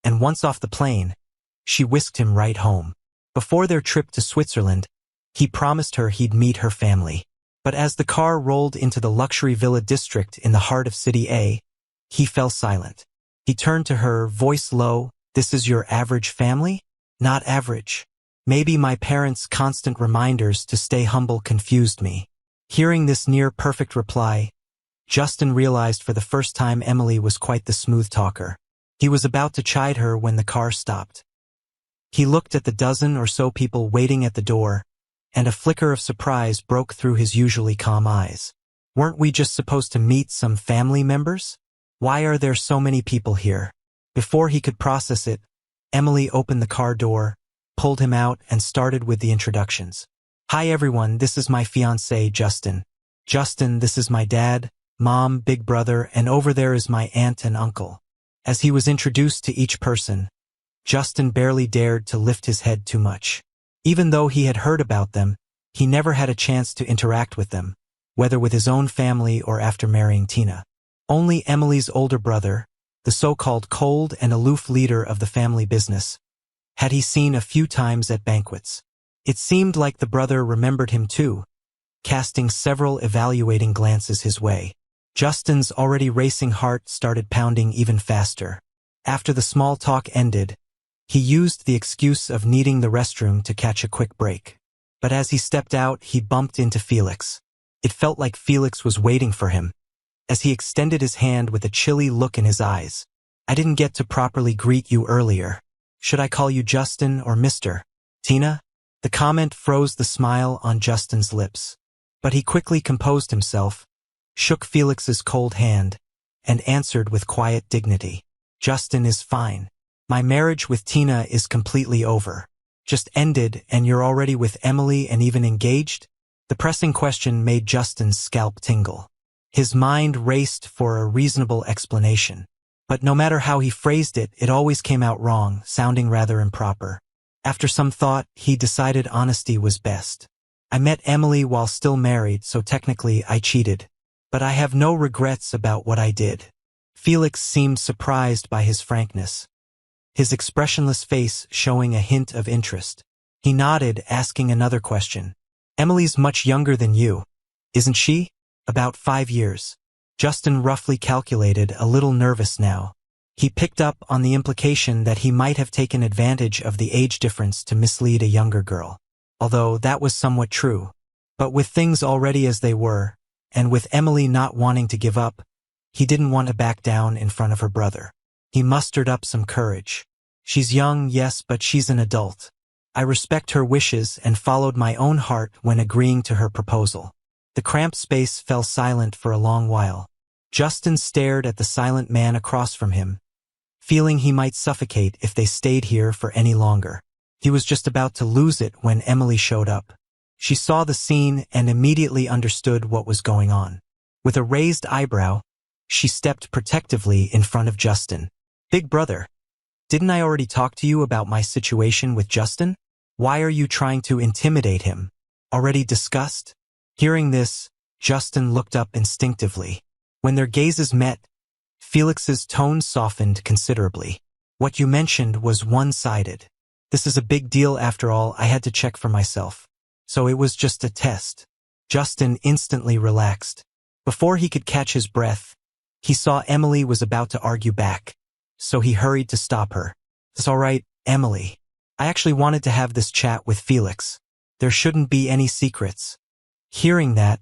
and once off the plane, she whisked him right home. Before their trip to Switzerland, he promised her he'd meet her family. But as the car rolled into the luxury villa district in the heart of City A, he fell silent. He turned to her, voice low, "This is your average family?" "Not average. Maybe my parents' constant reminders to stay humble confused me." Hearing this near-perfect reply, Justin realized for the first time Emily was quite the smooth talker. He was about to chide her when the car stopped. He looked at the dozen or so people waiting at the door, and a flicker of surprise broke through his usually calm eyes. "Weren't we just supposed to meet some family members? Why are there so many people here?" Before he could process it, Emily opened the car door, pulled him out, and started with the introductions. "Hi everyone, this is my fiancé, Justin. Justin, this is my dad, mom, big brother, and over there is my aunt and uncle." As he was introduced to each person, Justin barely dared to lift his head too much. Even though he had heard about them, he never had a chance to interact with them, whether with his own family or after marrying Tina. Only Emily's older brother, the so-called cold and aloof leader of the family business, had he seen a few times at banquets. It seemed like the brother remembered him too, casting several evaluating glances his way. Justin's already racing heart started pounding even faster. After the small talk ended, he used the excuse of needing the restroom to catch a quick break. But as he stepped out, he bumped into Felix. It felt like Felix was waiting for him, as he extended his hand with a chilly look in his eyes. "I didn't get to properly greet you earlier. Should I call you Justin or Mr. Tina?" The comment froze the smile on Justin's lips, but he quickly composed himself, shook Felix's cold hand, and answered with quiet dignity. "Justin is fine. My marriage with Tina is completely over. Just ended, and you're already with Emily and even engaged?" The pressing question made Justin's scalp tingle. His mind raced for a reasonable explanation. But no matter how he phrased it, it always came out wrong, sounding rather improper. After some thought, he decided honesty was best. "I met Emily while still married, so technically I cheated. But I have no regrets about what I did." Felix seemed surprised by his frankness, his expressionless face showing a hint of interest. He nodded, asking another question. "Emily's much younger than you, isn't she?" "About 5 years. Justin roughly calculated, a little nervous now. He picked up on the implication that he might have taken advantage of the age difference to mislead a younger girl. Although that was somewhat true. But with things already as they were, and with Emily not wanting to give up, he didn't want to back down in front of her brother. He mustered up some courage. "She's young, yes, but she's an adult. I respect her wishes and followed my own heart when agreeing to her proposal." The cramped space fell silent for a long while. Justin stared at the silent man across from him, feeling he might suffocate if they stayed here for any longer. He was just about to lose it when Emily showed up. She saw the scene and immediately understood what was going on. With a raised eyebrow, she stepped protectively in front of Justin. "Big brother, didn't I already talk to you about my situation with Justin? Why are you trying to intimidate him? Already discussed?" Hearing this, Justin looked up instinctively. When their gazes met, Felix's tone softened considerably. "What you mentioned was one-sided. This is a big deal after all. I had to check for myself. So it was just a test." Justin instantly relaxed. Before he could catch his breath, he saw Emily was about to argue back, so he hurried to stop her. "It's all right, Emily. I actually wanted to have this chat with Felix. There shouldn't be any secrets." Hearing that,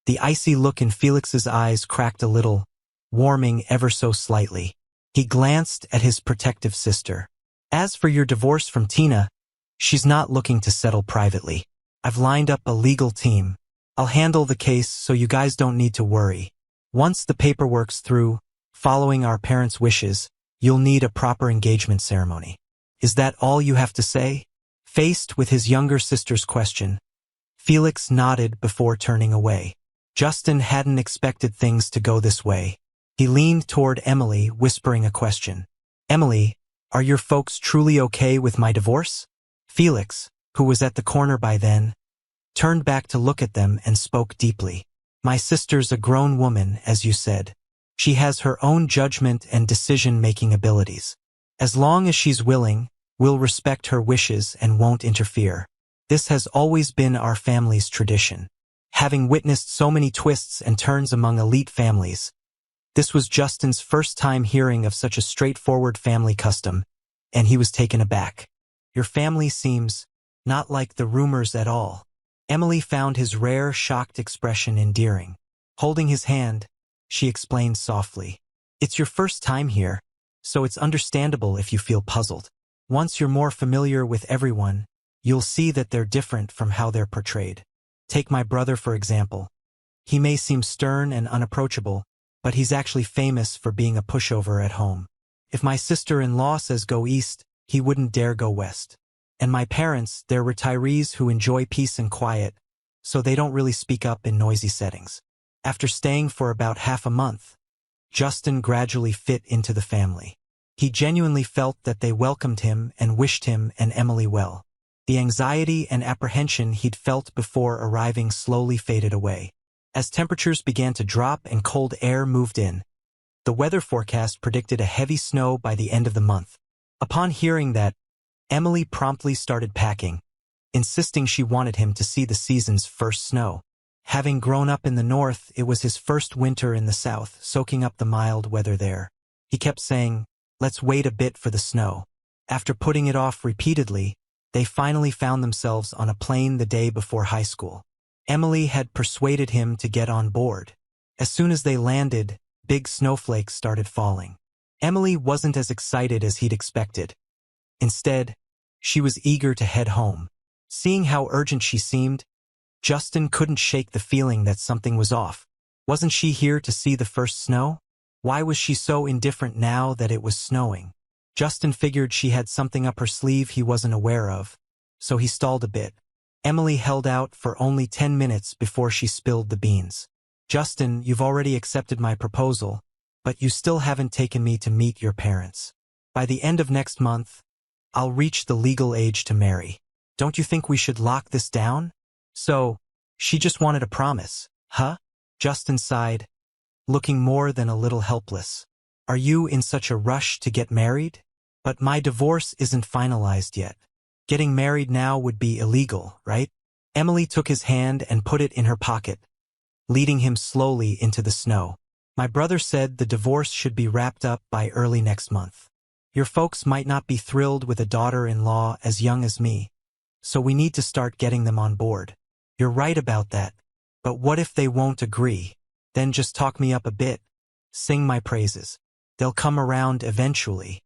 the icy look in Felix's eyes cracked a little, warming ever so slightly. He glanced at his protective sister. "As for your divorce from Tina, she's not looking to settle privately. I've lined up a legal team. I'll handle the case so you guys don't need to worry. Once the paperwork's through, following our parents' wishes, you'll need a proper engagement ceremony." "Is that all you have to say?" Faced with his younger sister's question, Felix nodded before turning away. Justin hadn't expected things to go this way. He leaned toward Emily, whispering a question. "Emily, are your folks truly okay with my divorce?" Felix, who was at the corner by then, turned back to look at them and spoke deeply. "My sister's a grown woman, as you said. She has her own judgment and decision-making abilities. As long as she's willing, we'll respect her wishes and won't interfere. This has always been our family's tradition. Having witnessed so many twists and turns among elite families, this was Justin's first time hearing of such a straightforward family custom, and he was taken aback. Your family seems not like the rumors at all. Emily found his rare, shocked expression endearing. Holding his hand, she explained softly. It's your first time here, so it's understandable if you feel puzzled. Once you're more familiar with everyone, you'll see that they're different from how they're portrayed. Take my brother, for example. He may seem stern and unapproachable, but he's actually famous for being a pushover at home. If my sister-in-law says go east, he wouldn't dare go west. And my parents, they're retirees who enjoy peace and quiet, so they don't really speak up in noisy settings. After staying for about half a month, Justin gradually fit into the family. He genuinely felt that they welcomed him and wished him and Emily well. The anxiety and apprehension he'd felt before arriving slowly faded away. As temperatures began to drop and cold air moved in, the weather forecast predicted a heavy snow by the end of the month. Upon hearing that, Emily promptly started packing, insisting she wanted him to see the season's first snow. Having grown up in the north, it was his first winter in the south, soaking up the mild weather there. He kept saying, "Let's wait a bit for the snow." After putting it off repeatedly, they finally found themselves on a plane the day before high school. Emily had persuaded him to get on board. As soon as they landed, big snowflakes started falling. Emily wasn't as excited as he'd expected. Instead, she was eager to head home. Seeing how urgent she seemed, Justin couldn't shake the feeling that something was off. Wasn't she here to see the first snow? Why was she so indifferent now that it was snowing? Justin figured she had something up her sleeve he wasn't aware of, so he stalled a bit. Emily held out for only 10 minutes before she spilled the beans. "Justin, you've already accepted my proposal, but you still haven't taken me to meet your parents. By the end of next month, I'll reach the legal age to marry. Don't you think we should lock this down?" So, she just wanted a promise, huh? Justin sighed, looking more than a little helpless. "Are you in such a rush to get married? But my divorce isn't finalized yet. Getting married now would be illegal, right?" Emily took his hand and put it in her pocket, leading him slowly into the snow. "My brother said the divorce should be wrapped up by early next month. Your folks might not be thrilled with a daughter-in-law as young as me, so we need to start getting them on board." "You're right about that, but what if they won't agree? Then just talk me up a bit. Sing my praises. They'll come around eventually."